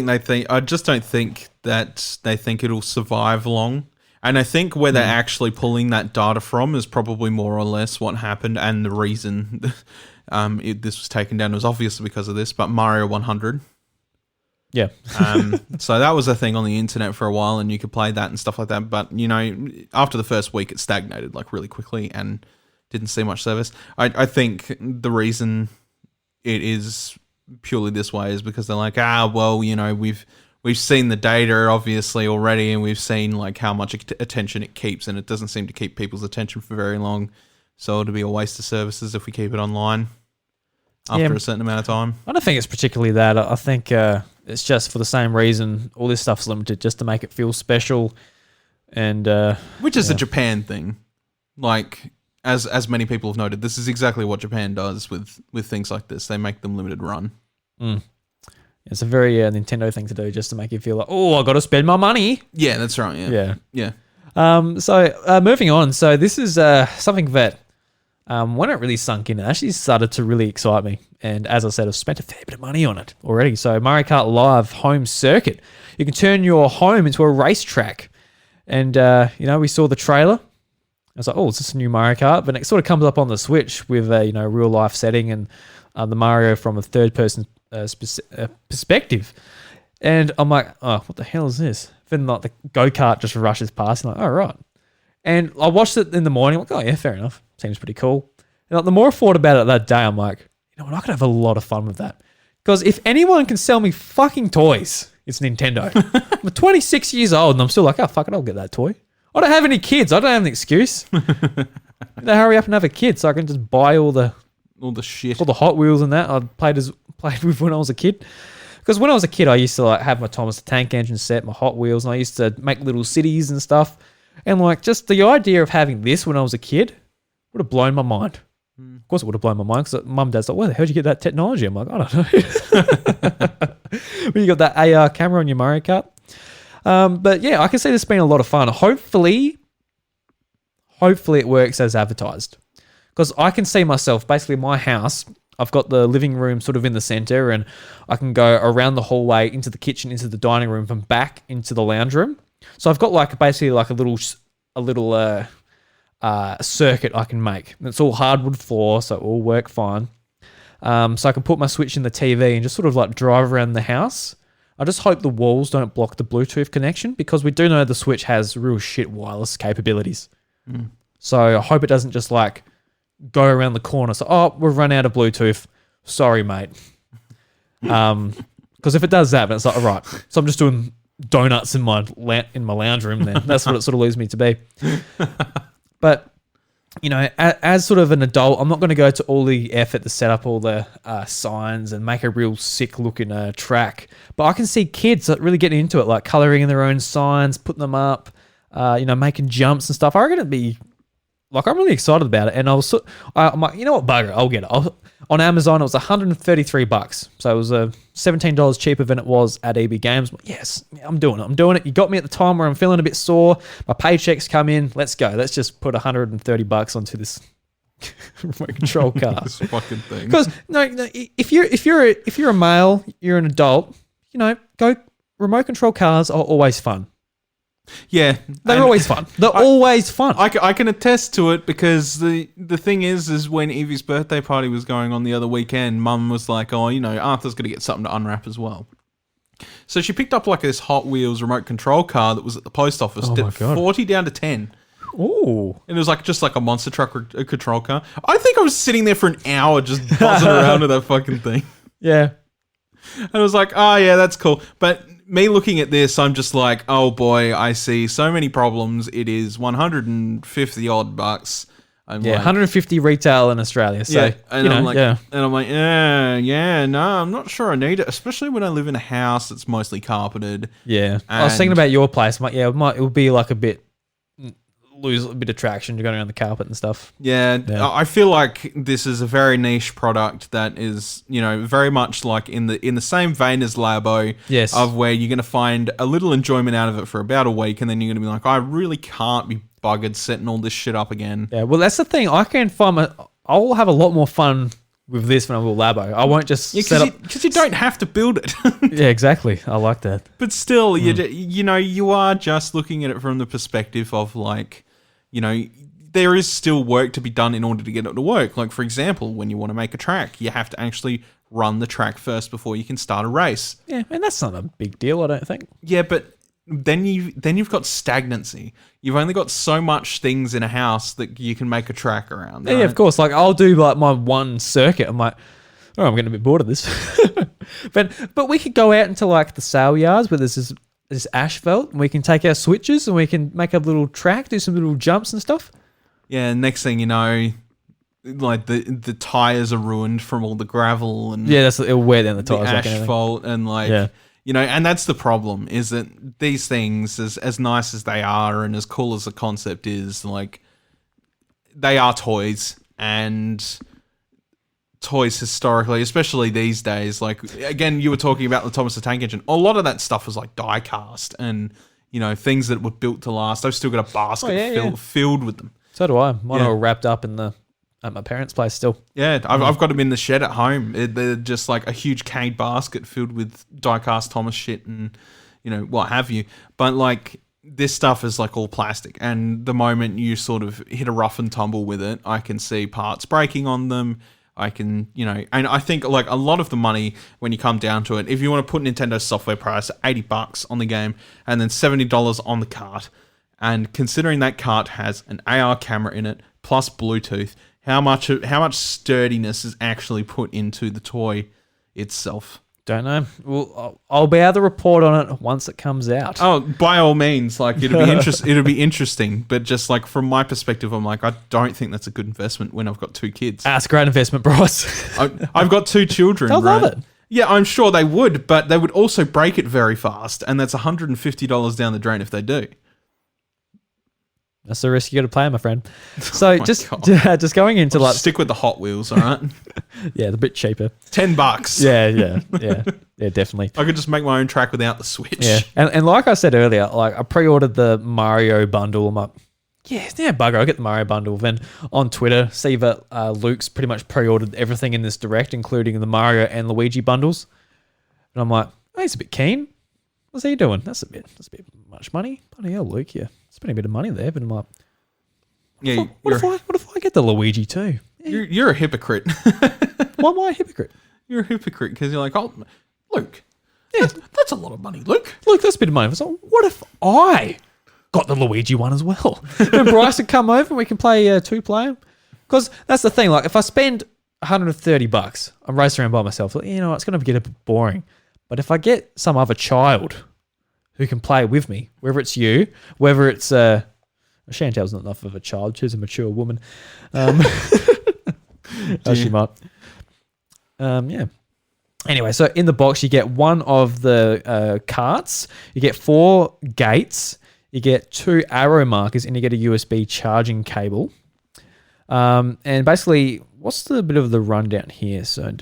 [SPEAKER 2] think that they think it'll survive long. And I think where they're actually pulling that data from is probably more or less what happened, and the reason this was taken down was obviously because of this. But Mario 100.
[SPEAKER 1] Yeah.
[SPEAKER 2] So that was a thing on the internet for a while, and you could play that and stuff like that. But, after the first week, it stagnated like really quickly and didn't see much service. I think the reason it is purely this way is because they're like, we've seen the data obviously already, and we've seen like how much attention it keeps, and it doesn't seem to keep people's attention for very long. So it'll be a waste of services if we keep it online after a certain amount of time.
[SPEAKER 1] I don't think it's particularly that. I think it's just for the same reason all this stuff's limited, just to make it feel special. And
[SPEAKER 2] which is a Japan thing. Like, as many people have noted, this is exactly what Japan does with things like this. They make them limited run.
[SPEAKER 1] It's a very Nintendo thing to do, just to make you feel like, I got to spend my money.
[SPEAKER 2] Yeah, that's right. Yeah.
[SPEAKER 1] So moving on. So this is something that when it really sunk in, it actually started to really excite me. And as I said, I've spent a fair bit of money on it already. So Mario Kart Live Home Circuit. You can turn your home into a racetrack. And, we saw the trailer. I was like, is this a new Mario Kart? But it sort of comes up on the Switch with a, real life setting and the Mario from a third person perspective. And I'm like, what the hell is this? Then like the go-kart just rushes past and I'm like, right. And I watched it in the morning. I'm like, yeah, fair enough. Seems pretty cool. And like, the more I thought about it that day, I'm like, I could have a lot of fun with that. Because if anyone can sell me fucking toys, it's Nintendo. I'm 26 years old and I'm still like, fuck it, I'll get that toy. I don't have any kids. I don't have an excuse. Hurry up and have a kid so I can just buy all the
[SPEAKER 2] shit,
[SPEAKER 1] all the Hot Wheels and that I played with when I was a kid. Because when I was a kid, I used to like have my Thomas the Tank Engine set, my Hot Wheels, and I used to make little cities and stuff. And like just the idea of having this when I was a kid would have blown my mind. Of course, it would have blown my mind because mum and dad's like, where the hell did you get that technology? I'm like, I don't know. When you got that AR camera on your Mario Kart. But yeah, I can see this being a lot of fun. Hopefully it works as advertised. Because I can see myself, basically my house, I've got the living room sort of in the center, and I can go around the hallway into the kitchen, into the dining room, from back into the lounge room. So I've got like basically like a little circuit I can make. And it's all hardwood floor, so it will work fine. So I can put my Switch in the TV and just sort of like drive around the house. I just hope the walls don't block the Bluetooth connection, because we do know the Switch has real shit wireless capabilities. So I hope it doesn't just like go around the corner. So, we've run out of Bluetooth. Sorry, mate. Because if it does that, then it's like, all right. So I'm just doing donuts in my lounge room then. That's what it sort of leads me to be. But, as sort of an adult, I'm not going to go to all the effort to set up all the signs and make a real sick looking track. But I can see kids really getting into it, like colouring in their own signs, putting them up, making jumps and stuff. I reckon it'd be, like, I'm really excited about it. And I'm like, you know what, bugger, I'll get it. On Amazon, it was $133. So it was $17 cheaper than it was at EB Games. Yes, I'm doing it. You got me at the time where I'm feeling a bit sore. My paychecks come in. Let's go. Let's just put $130 onto this remote control car.
[SPEAKER 2] This fucking thing.
[SPEAKER 1] Because if you're a male, you're an adult. Go. Remote control cars are always fun.
[SPEAKER 2] Yeah,
[SPEAKER 1] they're always fun. They're always fun.
[SPEAKER 2] I can attest to it, because the thing is when Evie's birthday party was going on the other weekend, Mum was like, Arthur's going to get something to unwrap as well. So she picked up like this Hot Wheels remote control car that was at the post office.
[SPEAKER 1] Oh my God.
[SPEAKER 2] 40 down to 10.
[SPEAKER 1] Ooh.
[SPEAKER 2] And it was like just like a monster truck control car. I think I was sitting there for an hour just buzzing around with that fucking thing.
[SPEAKER 1] Yeah.
[SPEAKER 2] And I was like, oh yeah, that's cool. But me looking at this, I'm just like, oh boy, I see so many problems. It is 150 odd bucks. I'm
[SPEAKER 1] Yeah,
[SPEAKER 2] like,
[SPEAKER 1] 150 retail in Australia. So,
[SPEAKER 2] yeah, and
[SPEAKER 1] you know,
[SPEAKER 2] I'm like,
[SPEAKER 1] yeah.
[SPEAKER 2] and I'm like, no, I'm not sure I need it, especially when I live in a house that's mostly carpeted.
[SPEAKER 1] Yeah. I was thinking
[SPEAKER 2] And-
[SPEAKER 1] about your place. It would be like lose a bit of traction to going around the carpet and stuff.
[SPEAKER 2] Yeah,
[SPEAKER 1] Yeah.
[SPEAKER 2] I feel like this is a very niche product that is, very much like in the same vein as Labo.
[SPEAKER 1] Yes.
[SPEAKER 2] Of where you're going to find a little enjoyment out of it for about a week, and then you're going to be like, I really can't be buggered setting all this shit up again.
[SPEAKER 1] Yeah, well, that's the thing. I'll have a lot more fun with this when I will Labo. I won't just set up...
[SPEAKER 2] Because you don't have to build it.
[SPEAKER 1] Yeah, exactly. I like that.
[SPEAKER 2] But still, you are just looking at it from the perspective of like, there is still work to be done in order to get it to work. Like, for example, when you want to make a track, you have to actually run the track first before you can start a race.
[SPEAKER 1] Yeah, and that's not a big deal, I don't think.
[SPEAKER 2] Yeah, but then you've got stagnancy. You've only got so much things in a house that you can make a track around.
[SPEAKER 1] Yeah,
[SPEAKER 2] right?
[SPEAKER 1] of course. Like, I'll do like my one circuit. I'm like, oh, I'm getting a bit bored of this. but we could go out into like the sale yards where there's this asphalt, and we can take our switches and we can make a little track, do some little jumps and stuff.
[SPEAKER 2] Yeah, next thing you know, like the tires are ruined from all the gravel and
[SPEAKER 1] Yeah, it'll wear down the
[SPEAKER 2] the
[SPEAKER 1] tires. like anything.
[SPEAKER 2] asphalt and like
[SPEAKER 1] Yeah.
[SPEAKER 2] and that's the problem, is that these things, as nice as they are and as cool as the concept is, like, they are toys, and toys historically, especially these days, like, again, you were talking about the Thomas the Tank Engine, a lot of that stuff was like die cast and things that were built to last. I've still got a basket filled with them.
[SPEAKER 1] So do I. Mine
[SPEAKER 2] Yeah.
[SPEAKER 1] are all wrapped up at my parents' place still.
[SPEAKER 2] Yeah, I've got them in the shed at home. They're just like a huge cane basket filled with die-cast Thomas shit and, what have you. But, like, this stuff is, like, all plastic. And the moment you sort of hit a rough and tumble with it, I can see parts breaking on them. I can, and I think, like, a lot of the money, when you come down to it, if you want to put Nintendo's software price at $80 on the game and then $70 on the cart, and considering that cart has an AR camera in it, plus Bluetooth, how much sturdiness is actually put into the toy itself?
[SPEAKER 1] Don't know. Well, I'll be able to report on it once it comes out.
[SPEAKER 2] Oh, by all means, like, it'll be interesting. But just like from my perspective, I'm like, I don't think that's a good investment when I've got two kids.
[SPEAKER 1] That's a great investment, Bryce.
[SPEAKER 2] I've got two children.
[SPEAKER 1] They'll love it.
[SPEAKER 2] Yeah, I'm sure they would, but they would also break it very fast, and that's $150 down the drain if they do.
[SPEAKER 1] That's the risk you got to play, my friend. So just going into
[SPEAKER 2] I'll
[SPEAKER 1] like
[SPEAKER 2] stick with the Hot Wheels, all right?
[SPEAKER 1] yeah, they're a bit cheaper.
[SPEAKER 2] $10.
[SPEAKER 1] Yeah, definitely.
[SPEAKER 2] I could just make my own track without the Switch.
[SPEAKER 1] Yeah, and like I said earlier, like I pre-ordered the Mario bundle. I'm like, yeah, bugger, I'll get the Mario bundle. Then on Twitter, see that Luke's pretty much pre-ordered everything in this direct, including the Mario and Luigi bundles. And I'm like, oh, he's a bit keen. What's he doing? That's a bit much money. Bloody hell, Luke, yeah. Spending a bit of money there, but I'm like,
[SPEAKER 2] Yeah,
[SPEAKER 1] what if I get the Luigi too? Yeah.
[SPEAKER 2] you're a hypocrite.
[SPEAKER 1] Why am I a hypocrite?
[SPEAKER 2] You're a hypocrite because you're like, oh, Luke,
[SPEAKER 1] Yeah,
[SPEAKER 2] that's a lot of money, Luke.
[SPEAKER 1] Luke, that's a bit of money. So what if I got the Luigi one as well? And Bryce would come over and we can play two-player. Because that's the thing. Like, if I spend $130, I'm racing around by myself. Like, it's going to get a bit boring. But if I get some other child who can play with me, whether it's you, whether it's Chantel's not enough of a child. She's a mature woman. She might. Yeah. Anyway, so in the box, you get one of the carts. You get 4 gates. You get 2 arrow markers, and you get a USB charging cable. And basically, what's the bit of the rundown here? So,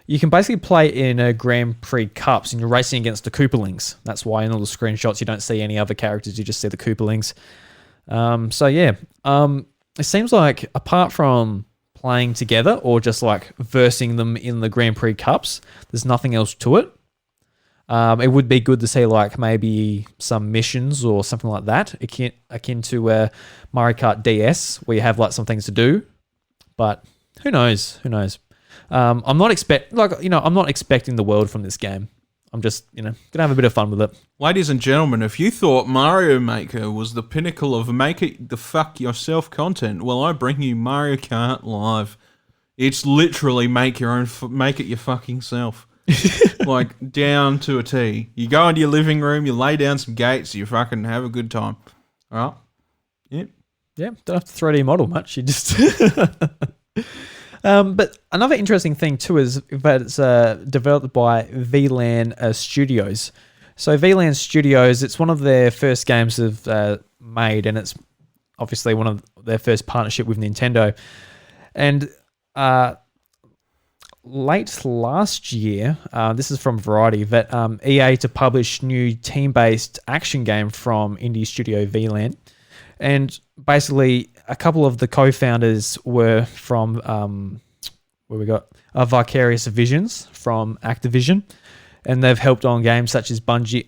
[SPEAKER 1] you can basically play in Grand Prix Cups, and you're racing against the Koopalings. That's why in all the screenshots you don't see any other characters, you just see the Koopalings. It seems like apart from playing together or just like versing them in the Grand Prix Cups, there's nothing else to it. It would be good to see like maybe some missions or something like that, akin to Mario Kart DS, where you have like some things to do. But who knows? I'm not expecting the world from this game. I'm just, gonna have a bit of fun with it.
[SPEAKER 2] Ladies and gentlemen, if you thought Mario Maker was the pinnacle of make it the fuck yourself content, well, I bring you Mario Kart Live. It's literally make it your fucking self. Like, down to a T. You go into your living room, you lay down some gates, you fucking have a good time. All right? Yep.
[SPEAKER 1] Yeah, don't have to 3D model much. You just... But another interesting thing too is that it's developed by VLAN Studios. So VLAN Studios, it's one of their first games they've made, and it's obviously one of their first partnership with Nintendo. And late last year, this is from Variety, that EA to publish new team-based action game from indie studio VLAN. And basically, a couple of the co-founders were from Vicarious Visions from Activision, and they've helped on games such as Destiny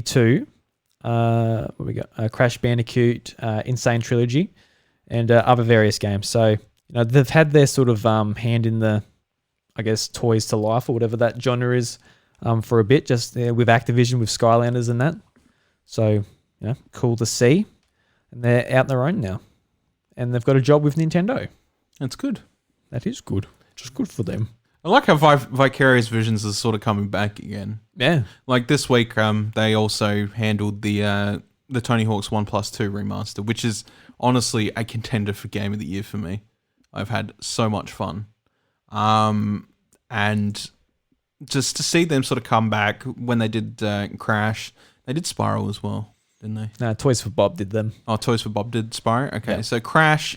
[SPEAKER 1] 2, Crash Bandicoot, Insane Trilogy, and other various games. So they've had their sort of hand in the, I guess, toys to life or whatever that genre is for a bit, just with Activision, with Skylanders and that. So, cool to see. And they're out on their own now. And they've got a job with Nintendo.
[SPEAKER 2] That's good.
[SPEAKER 1] That is good. Just good for them.
[SPEAKER 2] I like how Vicarious Visions is sort of coming back again.
[SPEAKER 1] Yeah.
[SPEAKER 2] Like this week, they also handled the Tony Hawk's 1+2 remaster, which is honestly a contender for Game of the Year for me. I've had so much fun. And just to see them sort of come back when they did Crash, they did Spiral as well, didn't they?
[SPEAKER 1] No, Toys for Bob did them.
[SPEAKER 2] Oh, Toys for Bob did Spiral? Okay,
[SPEAKER 1] Yep.
[SPEAKER 2] so Crash,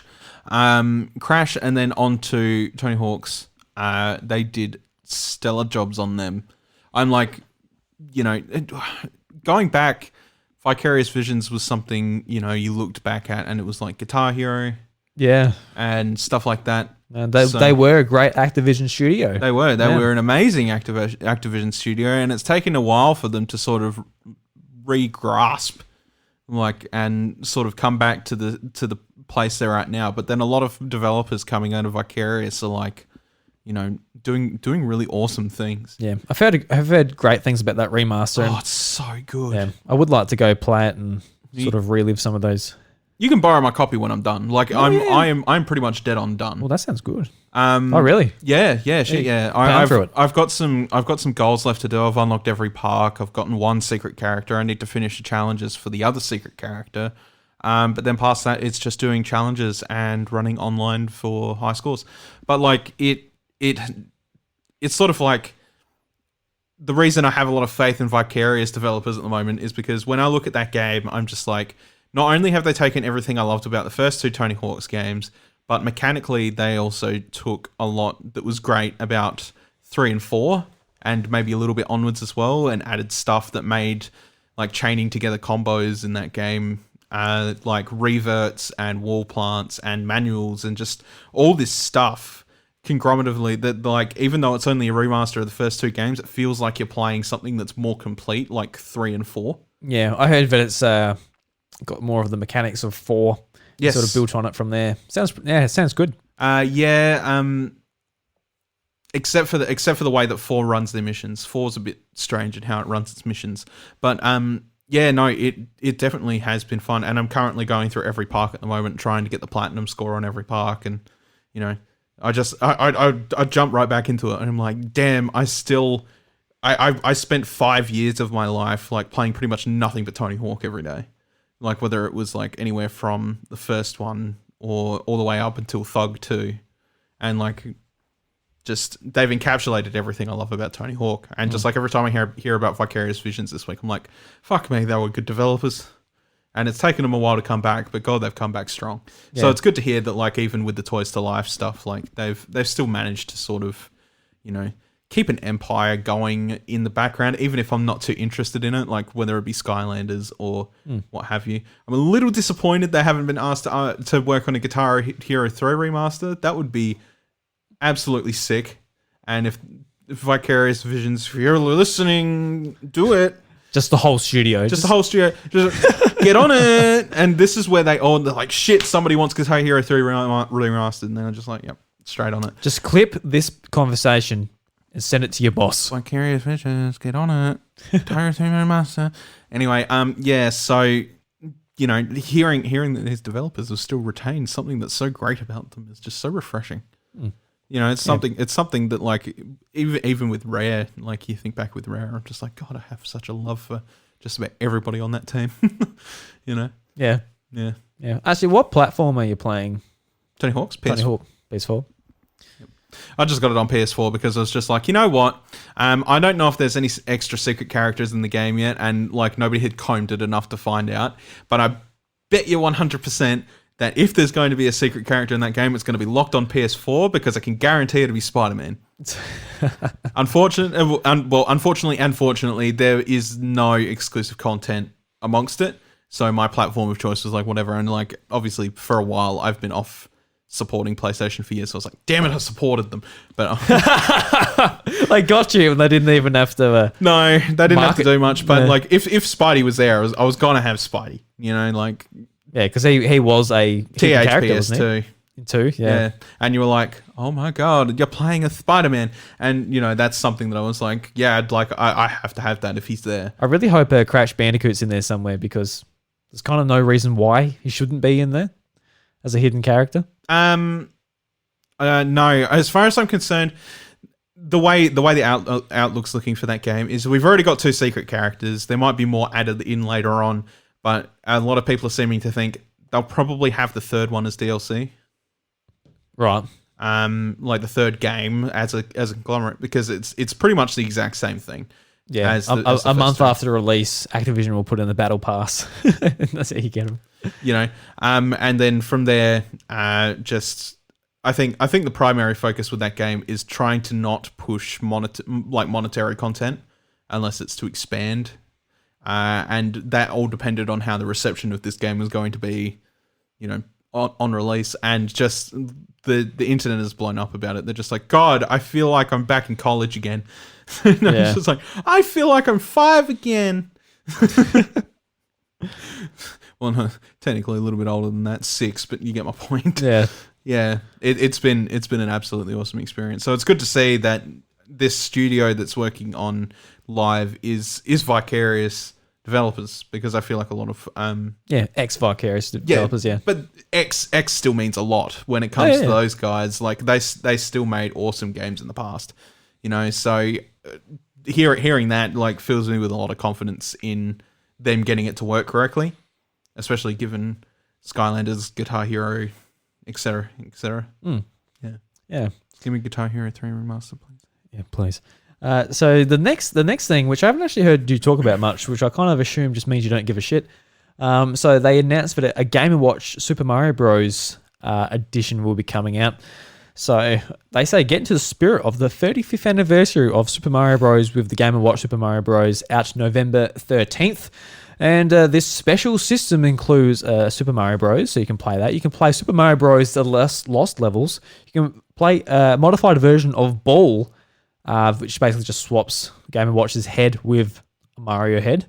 [SPEAKER 2] and then on to Tony Hawk's. They did stellar jobs on them. I'm like, going back, Vicarious Visions was something, you looked back at and it was like Guitar Hero.
[SPEAKER 1] Yeah.
[SPEAKER 2] And stuff like that.
[SPEAKER 1] And they were a great Activision studio.
[SPEAKER 2] They were. They were an amazing Activision studio, and it's taken a while for them to sort of re-grasp, and sort of come back to the place they're at now. But then a lot of developers coming out of Vicarious are like, doing really awesome things.
[SPEAKER 1] Yeah, I've heard great things about that remaster.
[SPEAKER 2] Oh, it's so good.
[SPEAKER 1] Yeah, I would like to go play it and sort of relive some of those.
[SPEAKER 2] You can borrow my copy when I'm done. I'm pretty much dead on done.
[SPEAKER 1] Well, that sounds good. Oh, really?
[SPEAKER 2] Yeah. I've got some goals left to do. I've unlocked every park. I've gotten one secret character. I need to finish the challenges for the other secret character. But then past that, it's just doing challenges and running online for high scores. But it's sort of like the reason I have a lot of faith in Vicarious developers at the moment is because when I look at that game, I'm just like, not only have they taken everything I loved about the first two Tony Hawk's games, but mechanically they also took a lot that was great about 3 and 4 and maybe a little bit onwards as well, and added stuff that made chaining together combos in that game, like reverts and wall plants and manuals and just all this stuff conglomeratively that even though it's only a remaster of the first two games, it feels like you're playing something that's more complete, like 3 and 4. Yeah,
[SPEAKER 1] I heard that it's got more of the mechanics of 4.
[SPEAKER 2] Yes.
[SPEAKER 1] Sort of built on it from there. Sounds good.
[SPEAKER 2] Except for the way that 4 runs their missions. 4's a bit strange in how it runs its missions. But it definitely has been fun, and I'm currently going through every park at the moment trying to get the platinum score on every park, and I jump right back into it, and I'm like, damn, I spent 5 years of my life playing pretty much nothing but Tony Hawk every day. Whether it was anywhere from the first one or all the way up until Thug 2. And just they've encapsulated everything I love about Tony Hawk. And just every time I hear about Vicarious Visions this week, I'm like, fuck me, they were good developers. And it's taken them a while to come back, but God, they've come back strong. Yeah. So it's good to hear that even with the Toys to Life stuff, they've still managed to sort of, keep an empire going in the background, even if I'm not too interested in it, whether it be Skylanders or what have you. I'm a little disappointed they haven't been asked to work on a Guitar Hero 3 remaster. That would be absolutely sick. And if Vicarious Visions, if you're listening, do it.
[SPEAKER 1] Just the whole studio.
[SPEAKER 2] Just the whole studio. Just get on it. And this is where they're like, shit, somebody wants Guitar Hero 3 remastered. And they're just like, yep, straight on it.
[SPEAKER 1] Just clip this conversation and send it to your boss.
[SPEAKER 2] Vicarious Visions, get on it. Guitar Hero 3 remaster. Anyway, so, hearing that these developers have still retained something that's so great about them is just so refreshing. You know, it's something. It's something that like even with Rare, like you think back with Rare, I'm just like, God, I have such a love for just about everybody on that team. You know.
[SPEAKER 1] Yeah.
[SPEAKER 2] Yeah.
[SPEAKER 1] Yeah. Actually, what platform are you playing?
[SPEAKER 2] Tony Hawk's PS4.
[SPEAKER 1] Tony Hawk, PS4.
[SPEAKER 2] I just got it on PS4 because I was just like, you know what? I don't know if there's any extra secret characters in the game yet, and like nobody had combed it enough to find out. But I bet you 100% that if there's going to be a secret character in that game, it's going to be locked on PS4 because I can guarantee it'll be Spider-Man. Unfortunately, there is no exclusive content amongst it. So my platform of choice was like whatever. And like, obviously for a while, I've been off supporting PlayStation for years. So I was like, damn it, I supported them. But
[SPEAKER 1] They got you and they didn't even have to...
[SPEAKER 2] no, they didn't have to do much. But like, if Spidey was there, I was going to have Spidey, you know, like...
[SPEAKER 1] Yeah, because he was a character, wasn't he? In 2, yeah.
[SPEAKER 2] And you were like, oh my God, you're playing a Spider-Man. And, you know, that's something that I was like, yeah, I have to have that if he's there.
[SPEAKER 1] I really hope Crash Bandicoot's in there somewhere because there's kind of no reason why he shouldn't be in there as a hidden character.
[SPEAKER 2] No. As far as I'm concerned, the way the outlook's looking for that game is we've already got 2 secret characters. There might be more added in later on. But a lot of people are seeming to think they'll probably have the third one as DLC.
[SPEAKER 1] Right.
[SPEAKER 2] Like the third game as a conglomerate because it's pretty much the exact same thing.
[SPEAKER 1] Yeah. As a month after the release, Activision will put in the battle pass. That's how you get them.
[SPEAKER 2] You know, and then from there, I think the primary focus with that game is trying to not push monetary content unless it's to expand. And that all depended on how the reception of this game was going to be, you know, on release. And just the internet has blown up about it. They're just like, God, I feel like I'm back in college again. It's just like, I feel like I'm 5 again. Well, no, technically a little bit older than that, 6, but you get my point.
[SPEAKER 1] Yeah.
[SPEAKER 2] Yeah. It's been an absolutely awesome experience. So it's good to see that this studio that's working on Live is Vicarious developers because I feel like a lot of
[SPEAKER 1] ex-Vicarious developers,
[SPEAKER 2] but X still means a lot when it comes to those guys. Like they still made awesome games in the past, you know. So hearing that like fills me with a lot of confidence in them getting it to work correctly, especially given Skylanders, Guitar Hero, etc., etc.
[SPEAKER 1] Yeah.
[SPEAKER 2] Give me Guitar Hero 3 remaster, please.
[SPEAKER 1] Yeah, please. So the next thing, which I haven't actually heard you talk about much, which I kind of assume just means you don't give a shit. So they announced that a Game & Watch Super Mario Bros. Edition will be coming out. So they say get into the spirit of the 35th anniversary of Super Mario Bros. With the Game & Watch Super Mario Bros. Out November 13th. And this special system includes Super Mario Bros. So you can play that. You can play Super Mario Bros. The Lost Levels. You can play a modified version of Ball, which basically just swaps Game & Watch's head with a Mario head,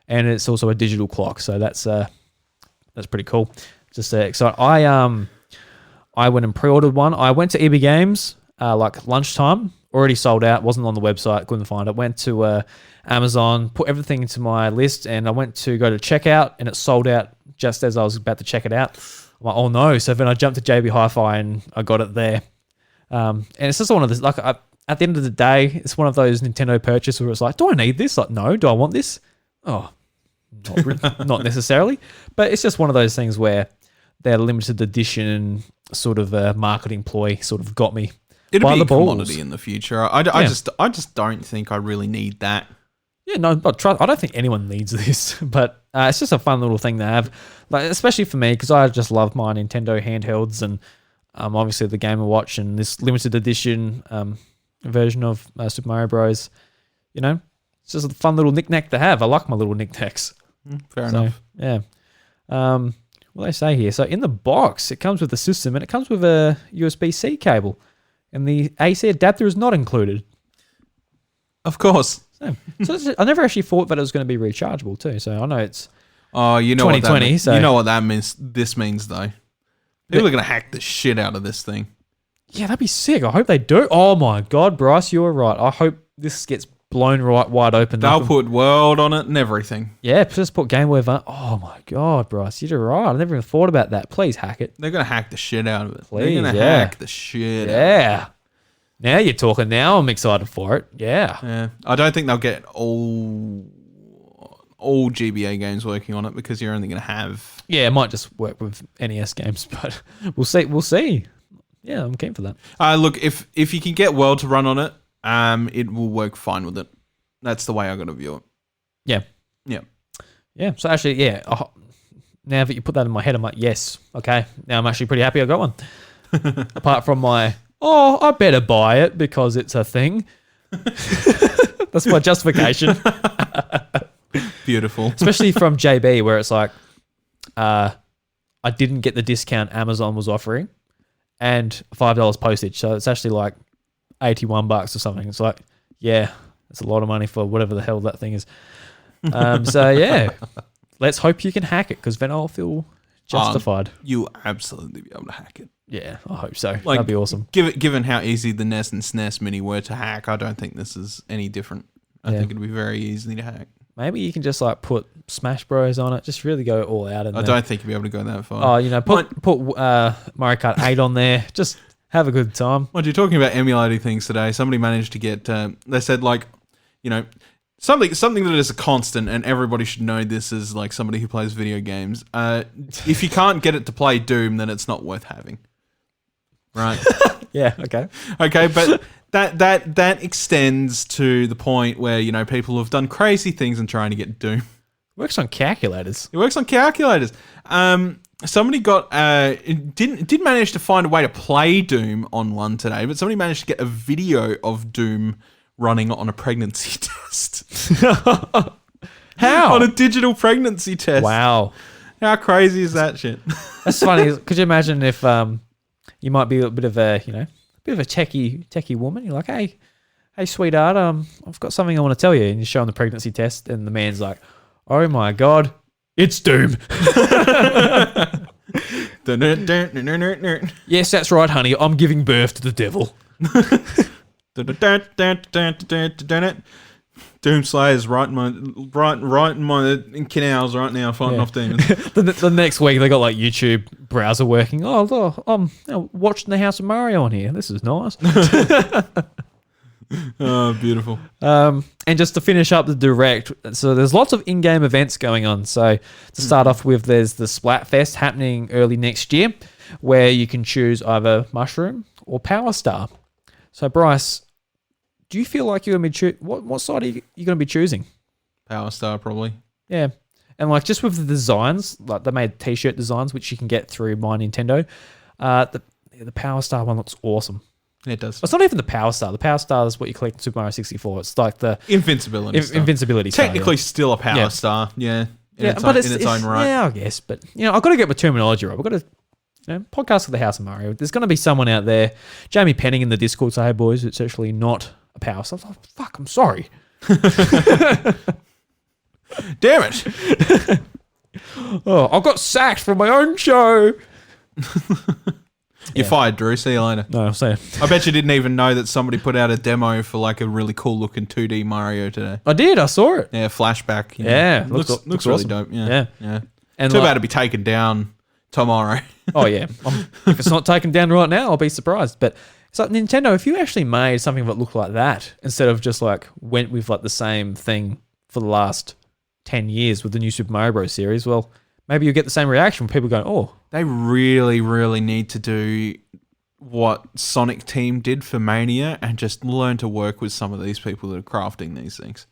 [SPEAKER 1] and it's also a digital clock. So that's pretty cool. Just excited. I went and pre-ordered one. I went to EB Games like lunchtime. Already sold out. Wasn't on the website. Couldn't find it. Went to Amazon. Put everything into my list, and I went to go to checkout, and it sold out just as I was about to check it out. I'm like, oh no! So then I jumped to JB Hi-Fi, and I got it there. And it's just one of those at the end of the day, it's one of those Nintendo purchases where it's like, do I need this? Like, no. Do I want this? Oh, not necessarily. But it's just one of those things where their limited edition sort of marketing ploy sort of got me.
[SPEAKER 2] It'll be a commodity in the future. I just don't think I really need that.
[SPEAKER 1] Yeah, no, but I don't think anyone needs this. But it's just a fun little thing to have, like especially for me because I just love my Nintendo handhelds and obviously the Game & Watch and this limited edition version of Super Mario Bros. You know, it's just a fun little knick-knack to have. I like my little knick-knacks.
[SPEAKER 2] Fair enough.
[SPEAKER 1] Yeah. What do they say here? So in the box, it comes with the system and it comes with a USB-C cable. And the AC adapter is not included.
[SPEAKER 2] Of course.
[SPEAKER 1] So I never actually thought that it was going to be rechargeable too. So I know it's
[SPEAKER 2] 2020.
[SPEAKER 1] So
[SPEAKER 2] you know what that means. This means though, people are going to hack the shit out of this thing.
[SPEAKER 1] Yeah, that'd be sick. I hope they do. Oh my God, Bryce, you were right. I hope this gets blown right wide open.
[SPEAKER 2] They'll put World on it and everything.
[SPEAKER 1] Yeah, just put Game Boy Advance. Oh my God, Bryce, you're right. I never even thought about that. Please hack it.
[SPEAKER 2] They're going to hack the shit out of it.
[SPEAKER 1] Please,
[SPEAKER 2] They're going to hack the shit out of it.
[SPEAKER 1] Yeah. Now you're talking. Now I'm excited for it. Yeah.
[SPEAKER 2] Yeah, I don't think they'll get all GBA games working on it because you're only going to have.
[SPEAKER 1] Yeah, it might just work with NES games, but we'll see. We'll see. Yeah, I'm keen for that.
[SPEAKER 2] Look, if you can get World to run on it, it will work fine with it. That's the way I got to view it.
[SPEAKER 1] Yeah.
[SPEAKER 2] Yeah.
[SPEAKER 1] Yeah. So actually, yeah. Now that you put that in my head, I'm like, yes, okay. Now I'm actually pretty happy I got one. Apart from I better buy it because it's a thing. That's my justification.
[SPEAKER 2] Beautiful.
[SPEAKER 1] Especially from JB, where it's like, I didn't get the discount Amazon was offering, and $5 postage. So it's actually like $81 or something. It's like, yeah, it's a lot of money for whatever the hell that thing is. So yeah, let's hope you can hack it because then I'll feel justified.
[SPEAKER 2] You'll absolutely be able to hack it.
[SPEAKER 1] Yeah, I hope so. That'd be awesome.
[SPEAKER 2] Given how easy the NES and SNES Mini were to hack, I don't think this is any different. I think it'd be very easy to hack.
[SPEAKER 1] Maybe you can just like put Smash Bros on it. Just really go all out.
[SPEAKER 2] I don't think you'll be able to go that far.
[SPEAKER 1] Oh, put Mario Kart 8 on there. Just have a good time.
[SPEAKER 2] Well, you're talking about emulating things today. Somebody managed to get. They said like, something that is a constant, and everybody should know this as like somebody who plays video games. If you can't get it to play Doom, then it's not worth having. Right.
[SPEAKER 1] Yeah. Okay.
[SPEAKER 2] Okay, but that extends to the point where people have done crazy things in trying to get Doom.
[SPEAKER 1] Works on calculators.
[SPEAKER 2] It works on calculators. Somebody got did manage to find a way to play Doom on one today, but somebody managed to get a video of Doom running on a pregnancy test.
[SPEAKER 1] How?
[SPEAKER 2] On a digital pregnancy test.
[SPEAKER 1] Wow.
[SPEAKER 2] How crazy is that shit?
[SPEAKER 1] That's funny. Could you imagine if you might be a bit of a techie woman? You're like, hey, sweetheart, I've got something I want to tell you, and you show him the pregnancy test, and the man's like, oh my god, it's Doom. Yes, that's right, honey. I'm giving birth to the devil.
[SPEAKER 2] Doomslayer's right in my canals right now, fighting off demons.
[SPEAKER 1] the next week they got like YouTube browser working. Oh, look, I'm watching the House of Mario on here. This is nice.
[SPEAKER 2] Oh, beautiful.
[SPEAKER 1] And just to finish up the direct, so there's lots of in-game events going on. So to start off with, there's the Splatfest happening early next year, where you can choose either Mushroom or Power Star. So Bryce, do you feel like you're going to be what side are you going to be choosing?
[SPEAKER 2] Power Star, probably.
[SPEAKER 1] Yeah. And like just with the designs, like they made t-shirt designs, which you can get through My Nintendo. The Power Star one looks awesome.
[SPEAKER 2] It does.
[SPEAKER 1] It's not even the Power Star. The Power Star is what you collect in Super Mario 64. It's like the
[SPEAKER 2] Invincibility
[SPEAKER 1] star,
[SPEAKER 2] Technically still a Power Star, yeah. In its own right.
[SPEAKER 1] Yeah, I guess. But, I've got to get my terminology right. I've got to, podcast with the House of Mario. There's going to be someone out there, Jamie Penning in the Discord, say, hey, boys, it's actually not a Power Star. Like, fuck, I'm sorry.
[SPEAKER 2] Damn it.
[SPEAKER 1] Oh, I got sacked from my own show.
[SPEAKER 2] You're fired, Drew. See you later.
[SPEAKER 1] No, I'm saying.
[SPEAKER 2] I bet you didn't even know that somebody put out a demo for like a really cool looking 2D Mario today.
[SPEAKER 1] I did. I saw it.
[SPEAKER 2] Yeah, flashback.
[SPEAKER 1] Yeah.
[SPEAKER 2] Looks really
[SPEAKER 1] awesome.
[SPEAKER 2] dope. Yeah.
[SPEAKER 1] And
[SPEAKER 2] too bad to be taken down tomorrow.
[SPEAKER 1] Oh, yeah. If it's not taken down right now, I'll be surprised. But it's like Nintendo, if you actually made something that looked like that, instead of just like went with like the same thing for the last 10 years with the new Super Mario Bros. Series, well, maybe you'll get the same reaction from people going, oh.
[SPEAKER 2] They really, really need to do what Sonic Team did for Mania and just learn to work with some of these people that are crafting these things.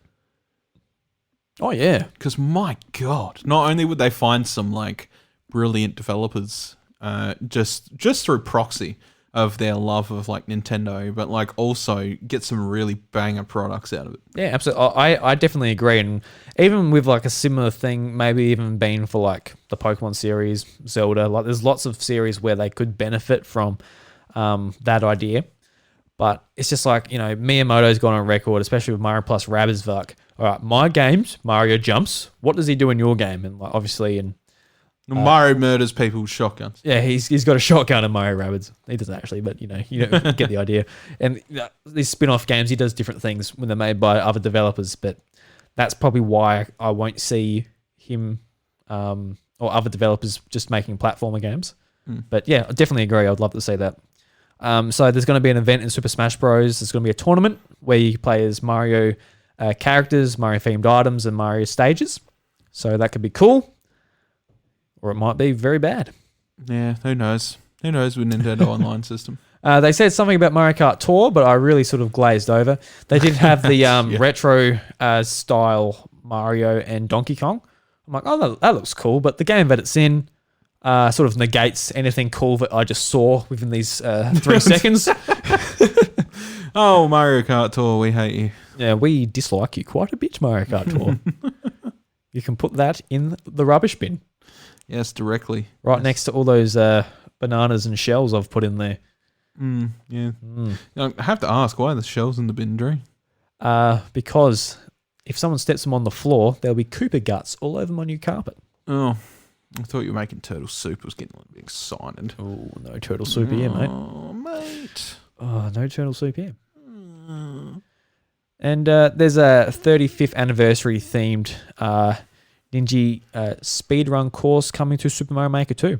[SPEAKER 1] Oh, yeah.
[SPEAKER 2] Because, my God, not only would they find some, like, brilliant developers just through proxy of their love of, like, Nintendo, but, like, also get some really banger products out of it.
[SPEAKER 1] Yeah, absolutely. I definitely agree. And even with, like, a similar thing, maybe even being for, like, the Pokemon series, Zelda, like, there's lots of series where they could benefit from that idea. But it's just like, Miyamoto's gone on record, especially with Mario Plus Rabbids, like, all right, my games, Mario jumps. What does he do in your game? And, like, obviously,
[SPEAKER 2] Mario murders people with shotguns.
[SPEAKER 1] Yeah, he's got a shotgun in Mario Rabbids. He doesn't actually, but you don't get the idea. And these spin-off games, he does different things when they're made by other developers, but that's probably why I won't see him or other developers just making platformer games. But yeah, I definitely agree. I'd love to see that. So there's going to be an event in Super Smash Bros. There's going to be a tournament where you play as Mario characters, Mario-themed items, and Mario stages. So that could be cool, or it might be very bad.
[SPEAKER 2] Yeah, who knows? Who knows with Nintendo Online system?
[SPEAKER 1] They said something about Mario Kart Tour, but I really sort of glazed over. They did have the retro style Mario and Donkey Kong. I'm like, oh, that looks cool, but the game that it's in sort of negates anything cool that I just saw within these 3 seconds.
[SPEAKER 2] Oh, Mario Kart Tour, we hate you.
[SPEAKER 1] Yeah, we dislike you quite a bit, Mario Kart Tour. You can put that in the rubbish bin.
[SPEAKER 2] Yes, directly.
[SPEAKER 1] Right next to all those bananas and shells I've put in there.
[SPEAKER 2] Yeah. I have to ask, why are the shells in the bin, Drew?
[SPEAKER 1] Because if someone steps them on the floor, there'll be Koopa guts all over my new carpet.
[SPEAKER 2] Oh, I thought you were making turtle soup. I was getting a little bit excited.
[SPEAKER 1] Oh, no turtle soup here, mate.
[SPEAKER 2] Oh, mate.
[SPEAKER 1] Oh, no turtle soup here. And there's a 35th anniversary themed Ninja speedrun course coming to Super Mario Maker 2.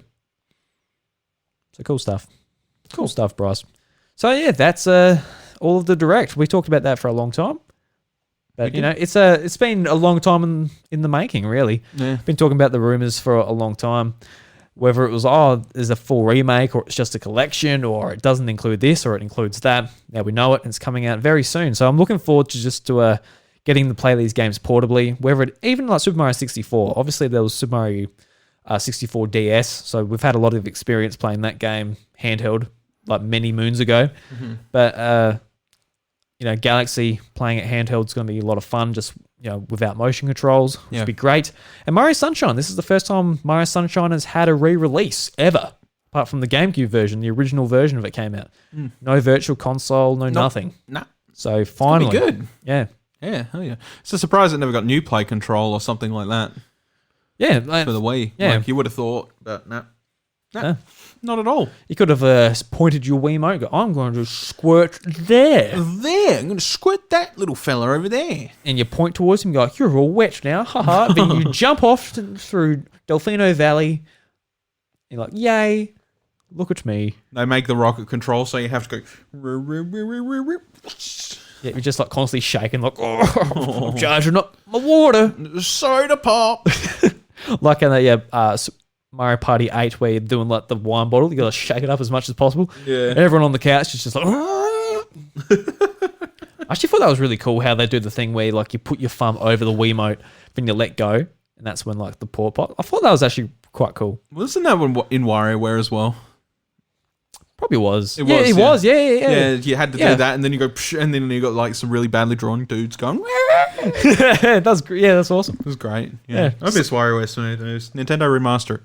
[SPEAKER 1] So cool stuff. Cool stuff, Bryce. So yeah, that's all of the Direct. We talked about that for a long time. But you know, it's been a long time in the making, really.
[SPEAKER 2] Yeah.
[SPEAKER 1] Been talking about the rumors for a long time. Whether it was, there's a full remake, or it's just a collection, or it doesn't include this, or it includes that. Now we know it, and it's coming out very soon. So I'm looking forward to getting to play these games portably. Whether it, even like Super Mario 64, obviously there was Super Mario 64 DS, so we've had a lot of experience playing that game handheld, like many moons ago. Mm-hmm. But Galaxy playing it handheld is going to be a lot of fun, just without motion controls, which would be great. And Mario Sunshine, this is the first time Mario Sunshine has had a re-release ever, apart from the GameCube version, the original version of it came out. No virtual console, nothing.
[SPEAKER 2] Nah.
[SPEAKER 1] So finally,
[SPEAKER 2] good.
[SPEAKER 1] Yeah.
[SPEAKER 2] Yeah, hell yeah. It's a surprise it never got new play control or something like that.
[SPEAKER 1] Yeah,
[SPEAKER 2] for the Wii.
[SPEAKER 1] Yeah,
[SPEAKER 2] like you would have thought, but no. Not at all.
[SPEAKER 1] You could have pointed your Wiimote. I'm going to squirt there.
[SPEAKER 2] I'm going to squirt that little fella over there.
[SPEAKER 1] And you point towards him. You go, you're all wet now, haha. Then you jump off through Delfino Valley. You're like, yay! Look at me.
[SPEAKER 2] They make the rocket control, so you have to go.
[SPEAKER 1] Yeah, you're just like constantly shaking, like, I'm charging up my water.
[SPEAKER 2] Soda pop.
[SPEAKER 1] Like in the Mario Party 8 where you're doing like the wine bottle. You got to shake it up as much as possible.
[SPEAKER 2] Yeah.
[SPEAKER 1] And everyone on the couch is just like, I actually thought that was really cool how they do the thing where like you put your thumb over the Wiimote, then you let go, and that's when like the pour pot. I thought that was actually quite cool.
[SPEAKER 2] Wasn't that one in WarioWare as well?
[SPEAKER 1] Probably was.
[SPEAKER 2] It was.
[SPEAKER 1] Yeah,
[SPEAKER 2] Yeah, you had to do that, and then you go, and then you got like some really badly drawn dudes going.
[SPEAKER 1] That's great. Yeah, that's awesome.
[SPEAKER 2] It was great. Yeah. I miss WarioWare Smooth. Nintendo remaster it.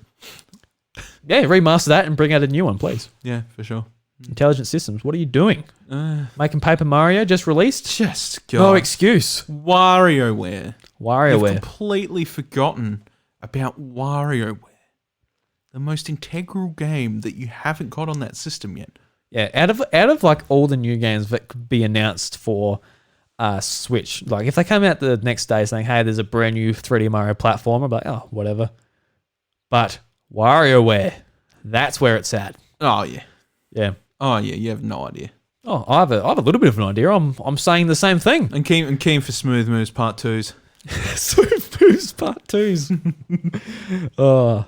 [SPEAKER 1] Yeah, remaster that and bring out a new one, please.
[SPEAKER 2] Yeah, for sure.
[SPEAKER 1] Intelligent Systems, what are you doing? Making Paper Mario just released?
[SPEAKER 2] Just
[SPEAKER 1] no excuse.
[SPEAKER 2] WarioWare.
[SPEAKER 1] You've
[SPEAKER 2] completely forgotten about WarioWare. The most integral game that you haven't got on that system yet.
[SPEAKER 1] Yeah, out of like all the new games that could be announced for Switch, like if they come out the next day saying, hey, there's a brand new 3D Mario platform, I'm like, oh, whatever. But WarioWare, that's where it's at.
[SPEAKER 2] Oh, yeah.
[SPEAKER 1] Yeah.
[SPEAKER 2] Oh, yeah, you have no idea.
[SPEAKER 1] Oh, I have a little bit of an idea. I'm saying the same thing.
[SPEAKER 2] And keen for Smooth Moves Part 2s.
[SPEAKER 1] Smooth Moves Part 2s. Oh.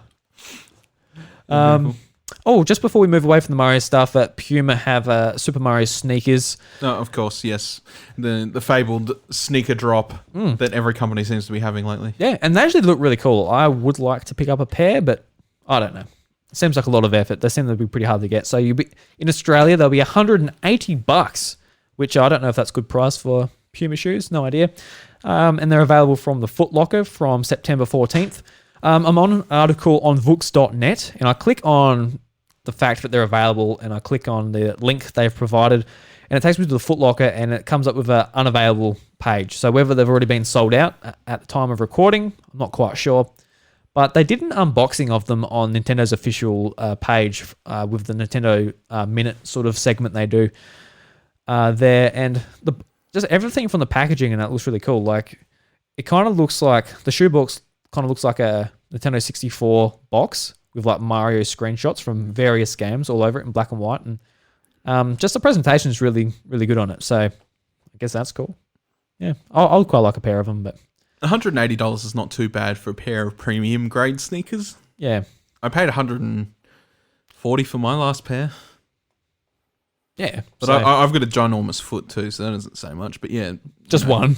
[SPEAKER 1] Just before we move away from the Mario stuff, Puma have Super Mario sneakers.
[SPEAKER 2] Oh, of course, yes. The fabled sneaker drop that every company seems to be having lately.
[SPEAKER 1] Yeah, and they actually look really cool. I would like to pick up a pair, but I don't know. It seems like a lot of effort. They seem to be pretty hard to get. So in Australia, they'll be $180, which I don't know if that's a good price for Puma shoes. No idea. And they're available from the Foot Locker from September 14th. I'm on an article on Vooks.net, and I click on the fact that they're available, and I click on the link they've provided, and it takes me to the Foot Locker, and it comes up with an unavailable page. So whether they've already been sold out at the time of recording, I'm not quite sure. But they did an unboxing of them on Nintendo's official page with the Nintendo Minute sort of segment they do there, and just everything from the packaging, and that looks really cool. Like it kind of looks like the shoebox kind of looks like a Nintendo 64 box with like Mario screenshots from various games all over it in black and white, and Just the presentation is really, really good on it. So I guess that's cool. Yeah, I'll quite like a pair of them. But
[SPEAKER 2] $180 is not too bad for a pair of premium grade sneakers.
[SPEAKER 1] Yeah.
[SPEAKER 2] I paid $140 for my last pair.
[SPEAKER 1] Yeah.
[SPEAKER 2] But I've got a ginormous foot too, so that doesn't say much. But yeah.
[SPEAKER 1] Just one.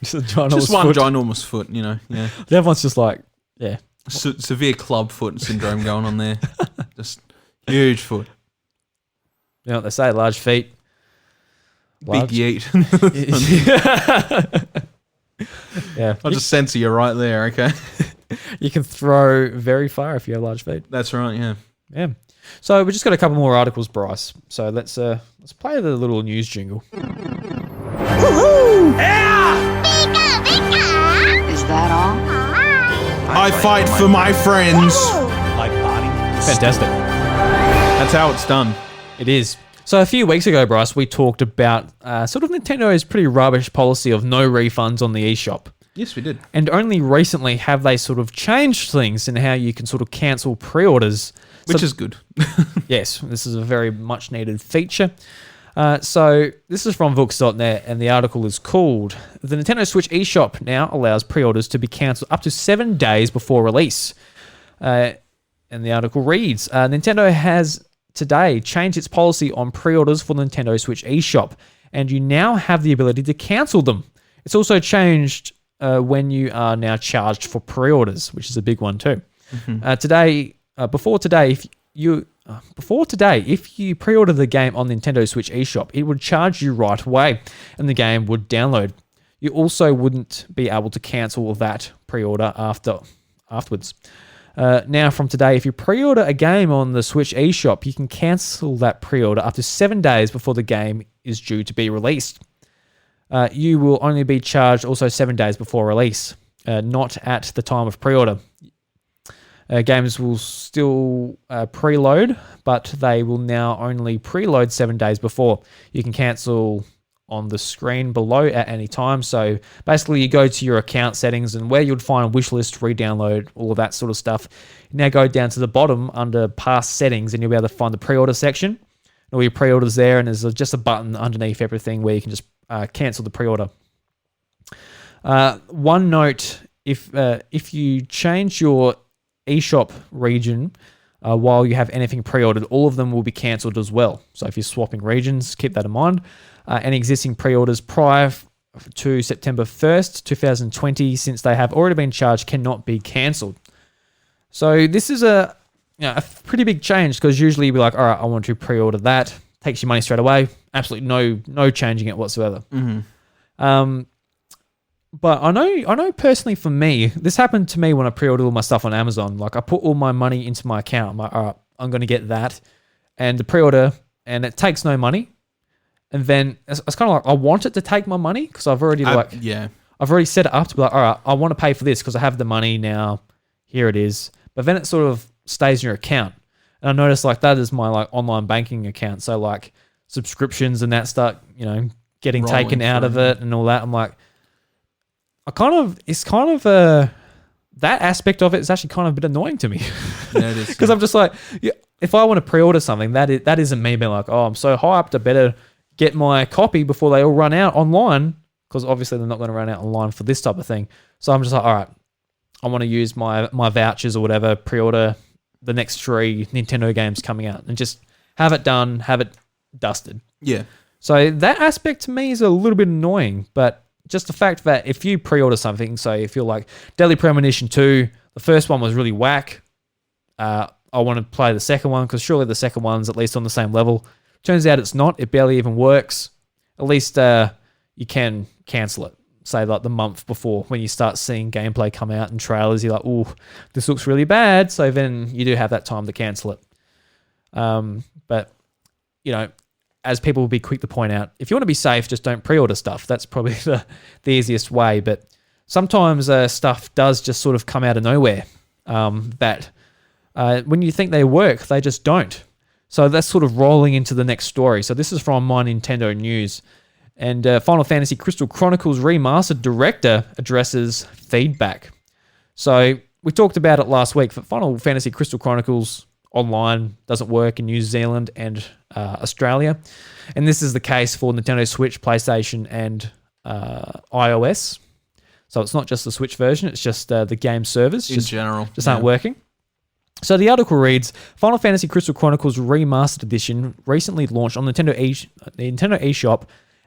[SPEAKER 1] Just one
[SPEAKER 2] ginormous foot, Yeah.
[SPEAKER 1] The other one's just like, yeah.
[SPEAKER 2] Severe club foot syndrome going on there. Just huge foot.
[SPEAKER 1] You know what they say, large feet.
[SPEAKER 2] Big yeet.
[SPEAKER 1] Yeah.
[SPEAKER 2] I'll just censor you right there, okay?
[SPEAKER 1] You can throw very far if you have large feet.
[SPEAKER 2] That's right, yeah.
[SPEAKER 1] Yeah. So we just got a couple more articles, Bryce. So let's play the little news jingle.
[SPEAKER 3] Woohoo! Yeah! Bika, bika.
[SPEAKER 4] Is that all?
[SPEAKER 2] I fight for my friends.
[SPEAKER 3] Like body.
[SPEAKER 1] Fantastic.
[SPEAKER 2] That's how it's done.
[SPEAKER 1] It is. So a few weeks ago, Bryce, we talked about sort of Nintendo's pretty rubbish policy of no refunds on the eShop.
[SPEAKER 2] Yes, we did.
[SPEAKER 1] And only recently have they sort of changed things in how you can sort of cancel pre-orders.
[SPEAKER 2] Which is good.
[SPEAKER 1] Yes, this is a very much needed feature. So this is from Vooks.net, and the article is called "The Nintendo Switch eShop now allows pre-orders to be cancelled up to 7 days before release." And the article reads, Nintendo has today changed its policy on pre-orders for the Nintendo Switch eShop, and you now have the ability to cancel them. It's also changed when you are now charged for pre-orders, which is a big one too. Mm-hmm. Before today, if you pre-order the game on Nintendo Switch eShop, it would charge you right away, and the game would download. You also wouldn't be able to cancel that pre-order afterwards. Now, from today, if you pre-order a game on the Switch eShop, you can cancel that pre-order up to 7 days before the game is due to be released. You will only be charged also 7 days before release, not at the time of pre-order. Games will still preload, but they will now only preload 7 days before. You can cancel on the screen below at any time. So basically you go to your account settings and where you'd find a wishlist, re-download, all of that sort of stuff. You now go down to the bottom under past settings and you'll be able to find the pre-order section. All your pre-orders there, and there's just a button underneath everything where you can just cancel the pre-order. One note, if you change your eShop region while you have anything pre-ordered, all of them will be cancelled as well. So if you're swapping regions, keep that in mind. Any existing pre-orders prior to September 1st, 2020, since they have already been charged, cannot be cancelled. So this is a pretty big change, because usually you'd be like, all right, I want to pre-order that. Takes your money straight away. Absolutely no changing it whatsoever. Mm-hmm. But I know personally for me, this happened to me when I pre-ordered all my stuff on Amazon. Like I put all my money into my account. I'm like, all right, I'm going to get that. And the pre-order, and it takes no money. And then it's kind of like, I want it to take my money because I've already I've already set it up to be like, all right, I want to pay for this because I have the money now. Here it is. But then it sort of stays in your account. And I noticed like that is my like online banking account. So like subscriptions and that start, getting
[SPEAKER 2] rolling
[SPEAKER 1] taken out of
[SPEAKER 2] through.
[SPEAKER 1] it and all that. I'm like, that aspect of it is actually kind of a bit annoying to me.
[SPEAKER 2] Yeah, it is.
[SPEAKER 1] Because I'm just like, if I want to pre-order something, that isn't me being like, oh, I'm so hyped, I better get my copy before they all run out online, because obviously they're not going to run out online for this type of thing. So I'm just like, all right, I want to use my vouchers or whatever, pre-order the next 3 Nintendo games coming out and just have it done, have it dusted.
[SPEAKER 2] Yeah.
[SPEAKER 1] So that aspect to me is a little bit annoying, but just the fact that if you pre-order something, so if you're like Deadly Premonition 2, the first one was really whack, I want to play the second one because surely the second one's at least on the same level. Turns out it's not. It barely even works. At least you can cancel it. Say like the month before when you start seeing gameplay come out and trailers, you're like, oh, this looks really bad. So then you do have that time to cancel it. But, as people will be quick to point out, if you want to be safe, just don't pre-order stuff. That's probably the easiest way. But sometimes stuff does just sort of come out of nowhere that when you think they work, they just don't. So that's sort of rolling into the next story. So this is from My Nintendo News. And Final Fantasy Crystal Chronicles Remastered Director addresses feedback. So we talked about it last week, but Final Fantasy Crystal Chronicles online doesn't work in New Zealand and Australia. And this is the case for Nintendo Switch, PlayStation, and iOS. So it's not just the Switch version, it's just the game servers.
[SPEAKER 2] In general.
[SPEAKER 1] Just aren't working. So the article reads, Final Fantasy Crystal Chronicles Remastered Edition recently launched on the Nintendo eShop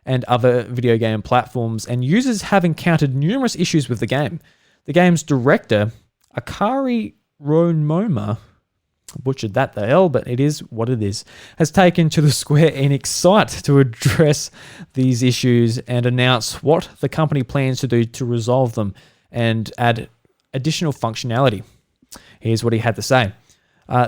[SPEAKER 1] and other video game platforms, and users have encountered numerous issues with the game. The game's director, Akari Ronmoma, butchered that the hell, but it is what it is, has taken to the Square Enix site to address these issues and announce what the company plans to do to resolve them and add additional functionality. Here's what he had to say.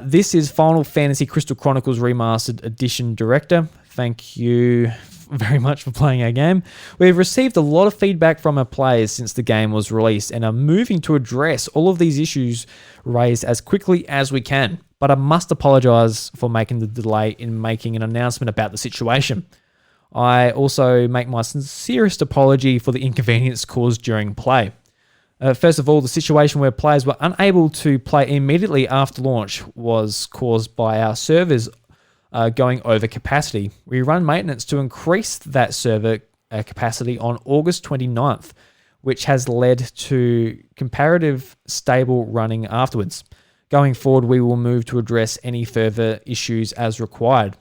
[SPEAKER 1] This is Final Fantasy Crystal Chronicles Remastered Edition Director. Thank you very much for playing our game. We've received a lot of feedback from our players since the game was released and are moving to address all of these issues raised as quickly as we can. But I must apologize for making the delay in making an announcement about the situation. I also make my sincerest apology for the inconvenience caused during play. First of all, the situation where players were unable to play immediately after launch was caused by our servers going over capacity. We run maintenance to increase that server capacity on August 29th, which has led to comparative stable running afterwards. Going forward, we will move to address any further issues as required.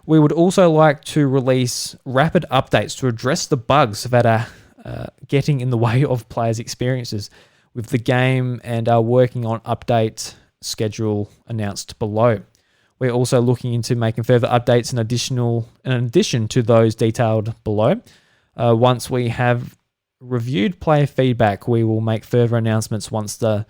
[SPEAKER 1] We would also like to release rapid updates to address the bugs that are getting in the way of players' experiences with the game, and are working on update schedule announced below. We're also looking into making further updates in addition to those detailed below. Once we have reviewed player feedback, we will make further announcements once the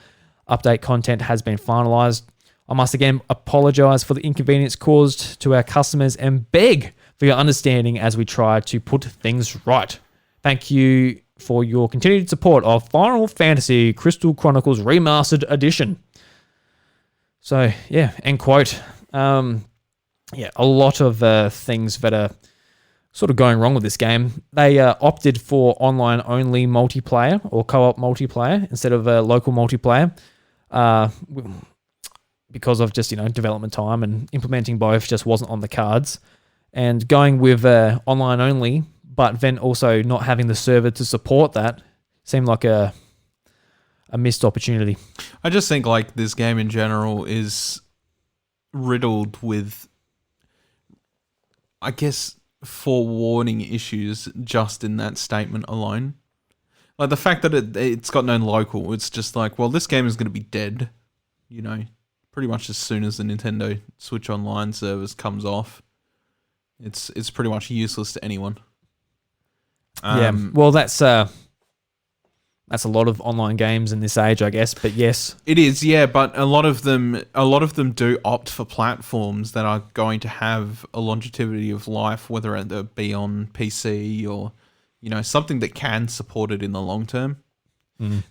[SPEAKER 1] update content has been finalized. I must again apologize for the inconvenience caused to our customers and beg for your understanding as we try to put things right. Thank you for your continued support of Final Fantasy Crystal Chronicles Remastered Edition. So, yeah, end quote. A lot of things that are sort of going wrong with this game. They opted for online-only multiplayer or co-op multiplayer instead of local multiplayer because of just, development time, and implementing both just wasn't on the cards. And going with online-only, but then also not having the server to support that, seemed like a missed opportunity.
[SPEAKER 2] I just think like this game in general is riddled with, I guess, forewarning issues just in that statement alone. Like the fact that it's got no local, it's just like, well, this game is going to be dead, pretty much as soon as the Nintendo Switch Online service comes off. It's pretty much useless to anyone.
[SPEAKER 1] Well, that's a lot of online games in this age, I guess. But yes,
[SPEAKER 2] it is. Yeah, but a lot of them do opt for platforms that are going to have a longevity of life, whether it be on PC or something that can support it in the long term.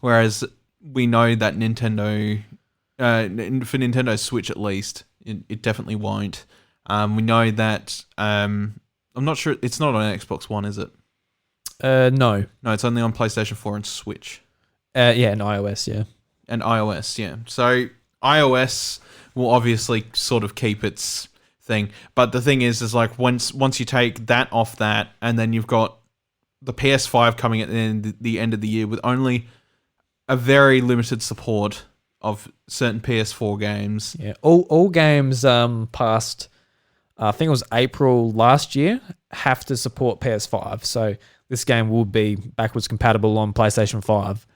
[SPEAKER 2] Whereas we know that Nintendo, for Nintendo Switch at least, it definitely won't. We know that. I'm not sure. It's not on Xbox One, is it?
[SPEAKER 1] No,
[SPEAKER 2] it's only on PlayStation 4 and Switch.
[SPEAKER 1] And iOS, yeah.
[SPEAKER 2] And iOS, yeah. So iOS will obviously sort of keep its thing, but the thing is like once you take that off that, and then you've got the PS5 coming at the end of the year with only a very limited support of certain PS4 games.
[SPEAKER 1] Yeah, all games past, I think it was April last year, have to support PS5. So this game will be backwards compatible on PlayStation 5.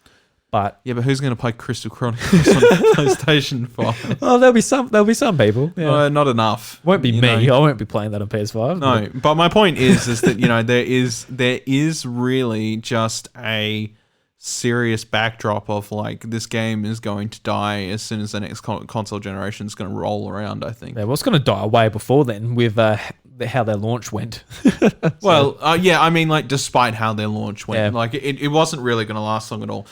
[SPEAKER 1] But
[SPEAKER 2] who's going to play Crystal Chronicles on PlayStation 5?
[SPEAKER 1] Oh, there'll be some people. Yeah.
[SPEAKER 2] Not enough.
[SPEAKER 1] Won't be me. I won't be playing that on PS5.
[SPEAKER 2] No, but my point is that there is really just a serious backdrop of like this game is going to die as soon as the next console generation is going to roll around. I think.
[SPEAKER 1] Yeah, well, it's going to die way before then with how their launch went.
[SPEAKER 2] Well, I mean, like despite how their launch went, like it wasn't really going to last long at all.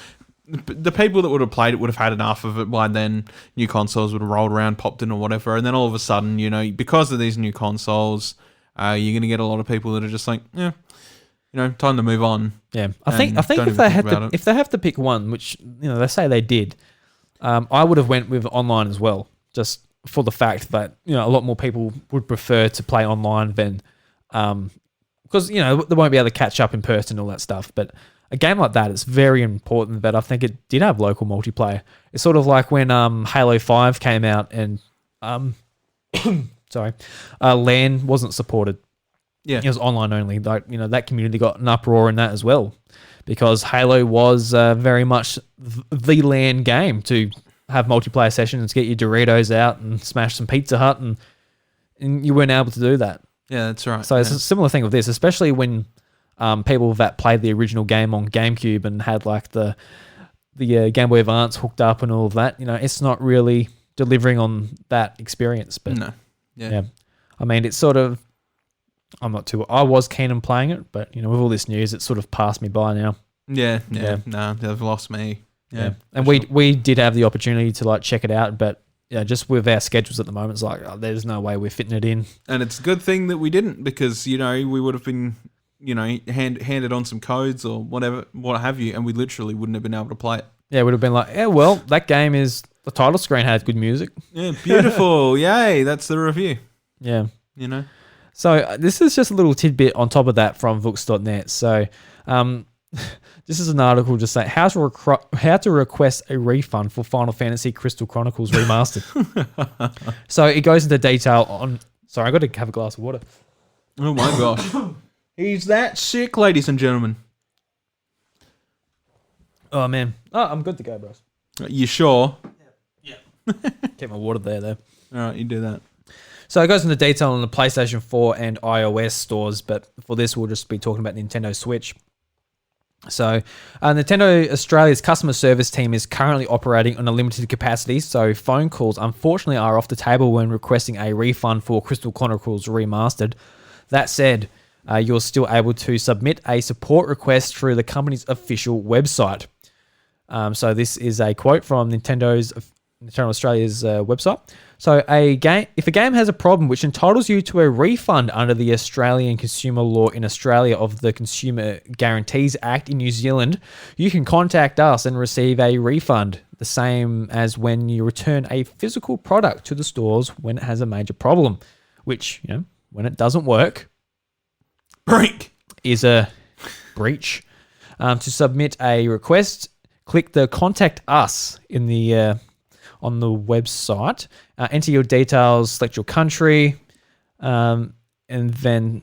[SPEAKER 2] The people that would have played it would have had enough of it by then. New consoles would have rolled around, popped in or whatever, and then all of a sudden, because of these new consoles, you're going to get a lot of people that are just like, time to move on.
[SPEAKER 1] Yeah, I think if they have to pick one, which they say they did, I would have went with online as well, just for the fact that a lot more people would prefer to play online than because they won't be able to catch up in person and all that stuff. But a game like that, it's very important that I think it did have local multiplayer. It's sort of like when Halo 5 came out and LAN wasn't supported.
[SPEAKER 2] Yeah.
[SPEAKER 1] It was online only. Like, that community got an uproar in that as well, because Halo was very much the LAN game to have multiplayer sessions, get your Doritos out and smash some Pizza Hut, and you weren't able to do that.
[SPEAKER 2] Yeah, that's right.
[SPEAKER 1] So it's a similar thing with this, especially when people that played the original game on GameCube and had like the Game Boy Advance hooked up and all of that. It's not really delivering on that experience. But
[SPEAKER 2] no.
[SPEAKER 1] Yeah. I mean, it's sort of, I was keen on playing it, but with all this news, it's sort of passed me by now.
[SPEAKER 2] Yeah. No, they've lost me. Yeah.
[SPEAKER 1] And we did have the opportunity to like check it out, but just with our schedules at the moment, it's like there's no way we're fitting it in.
[SPEAKER 2] And it's a good thing that we didn't, because we would have been handed on some codes or whatever, what have you, and we literally wouldn't have been able to play it.
[SPEAKER 1] Yeah, it would have been like, well, that game is, the title screen had good music.
[SPEAKER 2] Yeah, beautiful. Yay, that's the review.
[SPEAKER 1] Yeah.
[SPEAKER 2] So
[SPEAKER 1] this is just a little tidbit on top of that from Vooks.net. So this is an article just saying how to request a refund for Final Fantasy Crystal Chronicles Remastered. So it goes into detail on... Sorry, I got to have a glass of water.
[SPEAKER 2] Oh my gosh. He's that sick, ladies and gentlemen.
[SPEAKER 1] Oh, man. Oh, I'm good to go, bros.
[SPEAKER 2] You sure?
[SPEAKER 1] Yeah. Keep my water there, though.
[SPEAKER 2] All right, you do that.
[SPEAKER 1] So it goes into detail on the PlayStation 4 and iOS stores, but for this, we'll just be talking about Nintendo Switch. So Nintendo Australia's customer service team is currently operating on a limited capacity, so phone calls, unfortunately, are off the table when requesting a refund for Crystal Chronicles Remastered. That said, you're still able to submit a support request through the company's official website. So this is a quote from Nintendo Australia's website. So if a game has a problem which entitles you to a refund under the Australian consumer law in Australia of the Consumer Guarantees Act in New Zealand, you can contact us and receive a refund, the same as when you return a physical product to the stores when it has a major problem, which, when it doesn't work, is a breach. To submit a request, click the Contact Us in the on the website. Enter your details, select your country, and then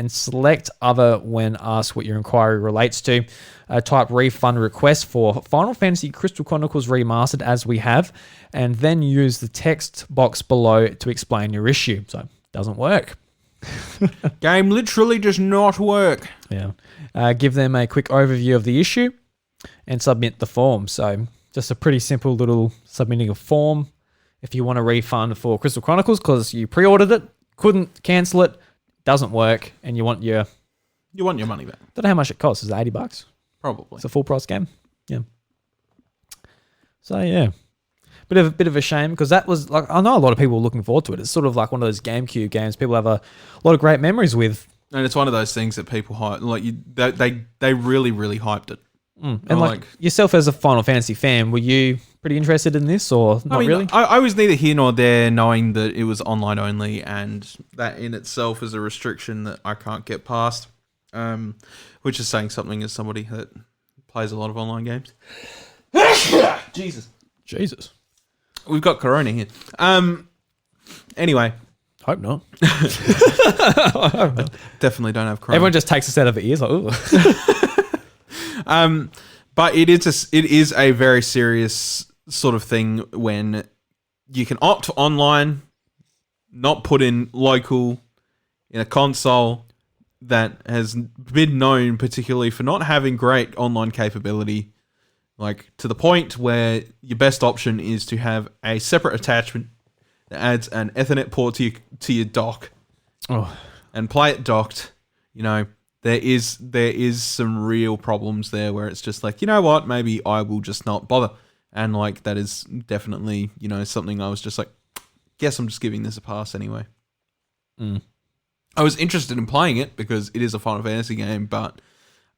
[SPEAKER 1] select Other when asked what your inquiry relates to. Type refund request for Final Fantasy Crystal Chronicles Remastered as we have, and then use the text box below to explain your issue. So it doesn't work.
[SPEAKER 2] Game literally does not work.
[SPEAKER 1] Yeah. Give them a quick overview of the issue and submit the form. So just a pretty simple little submitting a form if you want a refund for Crystal Chronicles because you pre-ordered it, couldn't cancel it, doesn't work, and you want your
[SPEAKER 2] money back.
[SPEAKER 1] Don't know how much it costs. Is it $80?
[SPEAKER 2] Probably.
[SPEAKER 1] It's a full price game. Yeah. So yeah. Bit of a shame because that was like, I know a lot of people were looking forward to it. It's sort of like one of those GameCube games people have a lot of great memories with.
[SPEAKER 2] And it's one of those things that people hype, like they really, really hyped it.
[SPEAKER 1] And like yourself as a Final Fantasy fan, were you pretty interested in this or not really?
[SPEAKER 2] I was neither here nor there, knowing that it was online only, and that in itself is a restriction that I can't get past, which is saying something as somebody that plays a lot of online games. Jesus. We've got Corona here. Anyway.
[SPEAKER 1] Hope not.
[SPEAKER 2] Definitely don't have Corona.
[SPEAKER 1] Everyone just takes us out of the ears like, ooh.
[SPEAKER 2] But it is a very serious sort of thing when you can opt for online, not put in local in a console that has been known particularly for not having great online capability, like to the point where your best option is to have a separate attachment that adds an Ethernet port to your dock and play it docked. There is some real problems there where it's just like, you know what, maybe I will just not bother. And like that is definitely, something I was just like, guess I'm just giving this a pass anyway. I was interested in playing it because it is a Final Fantasy game, but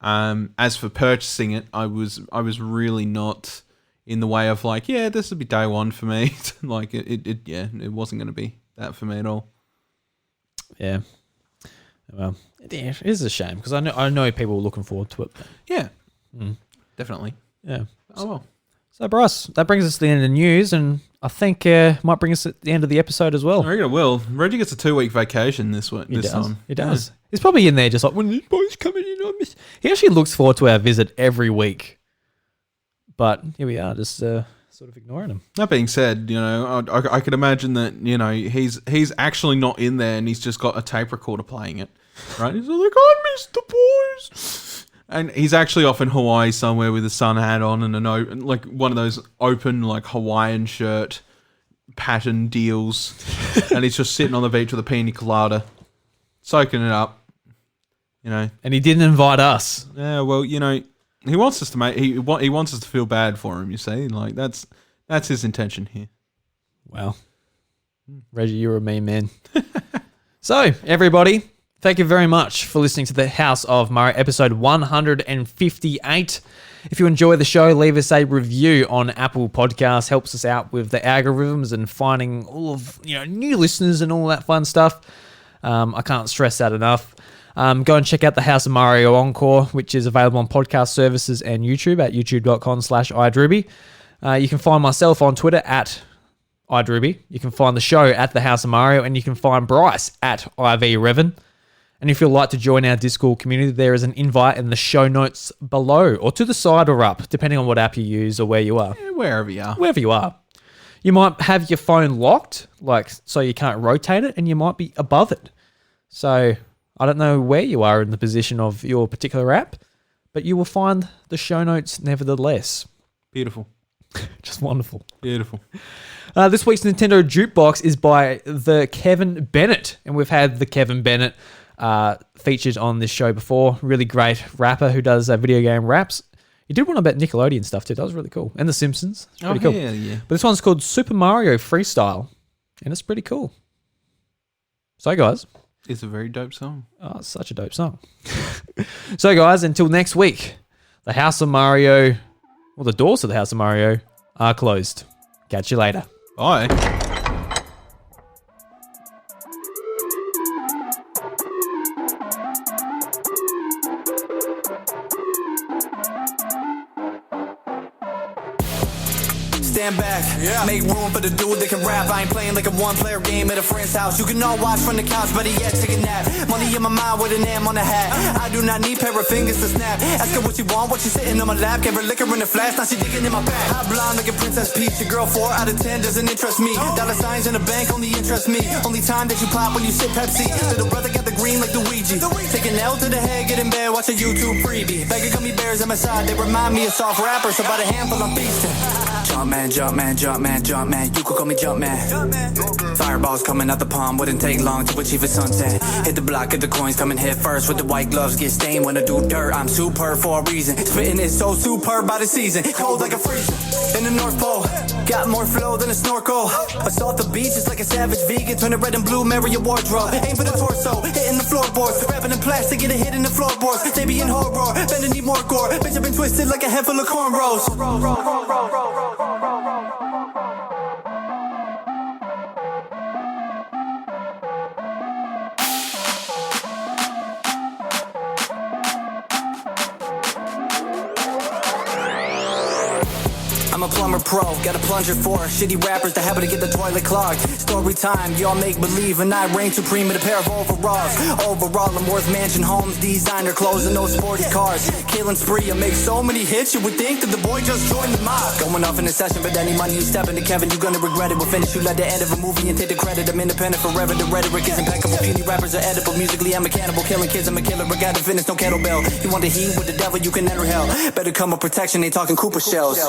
[SPEAKER 2] as for purchasing it, I was really not in the way of like, yeah, this would be day one for me. Like it wasn't going to be that for me at all.
[SPEAKER 1] Yeah. Well, it is a shame because I know people were looking forward to it.
[SPEAKER 2] Yeah, definitely.
[SPEAKER 1] Yeah.
[SPEAKER 2] Oh well.
[SPEAKER 1] So Bryce, that brings us to the end of the news, and I think might bring us at the end of the episode as well.
[SPEAKER 2] I reckon it will. Reggie gets a 2-week vacation this time.
[SPEAKER 1] He does. Yeah. He's probably in there just like, when these boys coming in, I miss. He actually looks forward to our visit every week. But here we are, just sort of ignoring him.
[SPEAKER 2] That being said, you know, I could imagine that, you know, he's actually not in there and he's just got a tape recorder playing it, right? He's like, I missed the boys. And he's actually off in Hawaii somewhere with a sun hat on and like one of those open like Hawaiian shirt pattern deals, and he's just sitting on the beach with a pina colada, soaking it up, you know.
[SPEAKER 1] And he didn't invite us.
[SPEAKER 2] Yeah, well, you know, he wants us to he wants us to feel bad for him. You see, like that's his intention here.
[SPEAKER 1] Wow, Reggie, you're a mean man. So everybody, thank you very much for listening to the House of Mario episode 158. If you enjoy the show, leave us a review on Apple Podcasts. Helps us out with the algorithms and finding all of new listeners and all that fun stuff. I can't stress that enough. Go and check out the House of Mario Encore, which is available on podcast services and YouTube at youtube.com/idruby. You can find myself on Twitter at idruby. You can find the show at the House of Mario, and you can find Bryce at ivrevan. And if you'd like to join our Discord community, there is an invite in the show notes below, or to the side or up, depending on what app you use or where you are.
[SPEAKER 2] Yeah, wherever you are.
[SPEAKER 1] Wherever you are. You might have your phone locked, like so you can't rotate it, and you might be above it. So I don't know where you are in the position of your particular app, but you will find the show notes nevertheless.
[SPEAKER 2] Beautiful.
[SPEAKER 1] Just wonderful.
[SPEAKER 2] Beautiful.
[SPEAKER 1] This week's Nintendo Jukebox is by the Kevin Bennett, and we've had the Kevin Bennett featured on this show before. Really great rapper who does video game raps. He did one about Nickelodeon stuff too. That was really cool. And The Simpsons. It's pretty cool.
[SPEAKER 2] Yeah.
[SPEAKER 1] But this one's called Super Mario Freestyle, and it's pretty cool. So guys.
[SPEAKER 2] It's a very dope song.
[SPEAKER 1] Oh, it's such a dope song. So guys, until next week, the House of Mario, well, the doors to the House of Mario are closed. Catch you later.
[SPEAKER 2] Bye.
[SPEAKER 4] Stand back, make room for the dude that can rap. I ain't playing like a one-player game at a friend's house. You can all watch from the couch, better yet, take a nap. Money in my mind with an M on the hat. I do not need pair of fingers to snap. Ask her what she want, what she sitting on my lap. Gave her liquor in the flash, now she digging in my back. I'm blonde like a Princess Peach. Your girl 4 out of 10 doesn't interest me. Dollar signs in the bank only interest me. Only time that you pop when you sip Pepsi. Little brother got the green like Luigi. Take an L to the head, get in bed, watch a YouTube freebie. Bag of gummy bears at my side, they remind me of soft rappers. So by the handful I'm feasting. Jump man, jump man, jump man, jump man. You could call me jump man. Fireballs coming out the palm, wouldn't take long to achieve a sunset. Hit the block, get the coins coming head first. With the white gloves, get stained when I do dirt. I'm superb for a reason. Spitting is so superb by the season. Cold like a freezer in the North Pole. Got more flow than a snorkel. Assault the beach just like a savage vegan. Turn it red and blue, marry your wardrobe. Aim for the torso, hitting the floorboards. Rapping in plastic, get a hit in the floorboards. They be in horror, bending need more gore. Bitch, I've been twisted like a head full of cornrows. I'm a plumber pro, got a plunger for shitty rappers that happen to get the toilet clogged. Story time, y'all make believe, and I reign supreme in a pair of overalls. Overall, I'm worth mansion homes, designer clothes, and those sports cars. Killing spree, I make so many hits, you would think that the boy just joined the mob. Going off in a session, but any money you step into, Kevin, you gonna regret it. We'll finish you like the end of a movie and take the credit. I'm independent forever, the rhetoric is impeccable. Puny rappers are edible, musically I'm a cannibal. Killing kids, I'm a killer, I got to finish, no kettlebell. You want the heat with the devil, you can enter hell. Better come with protection, they talking Cooper shells.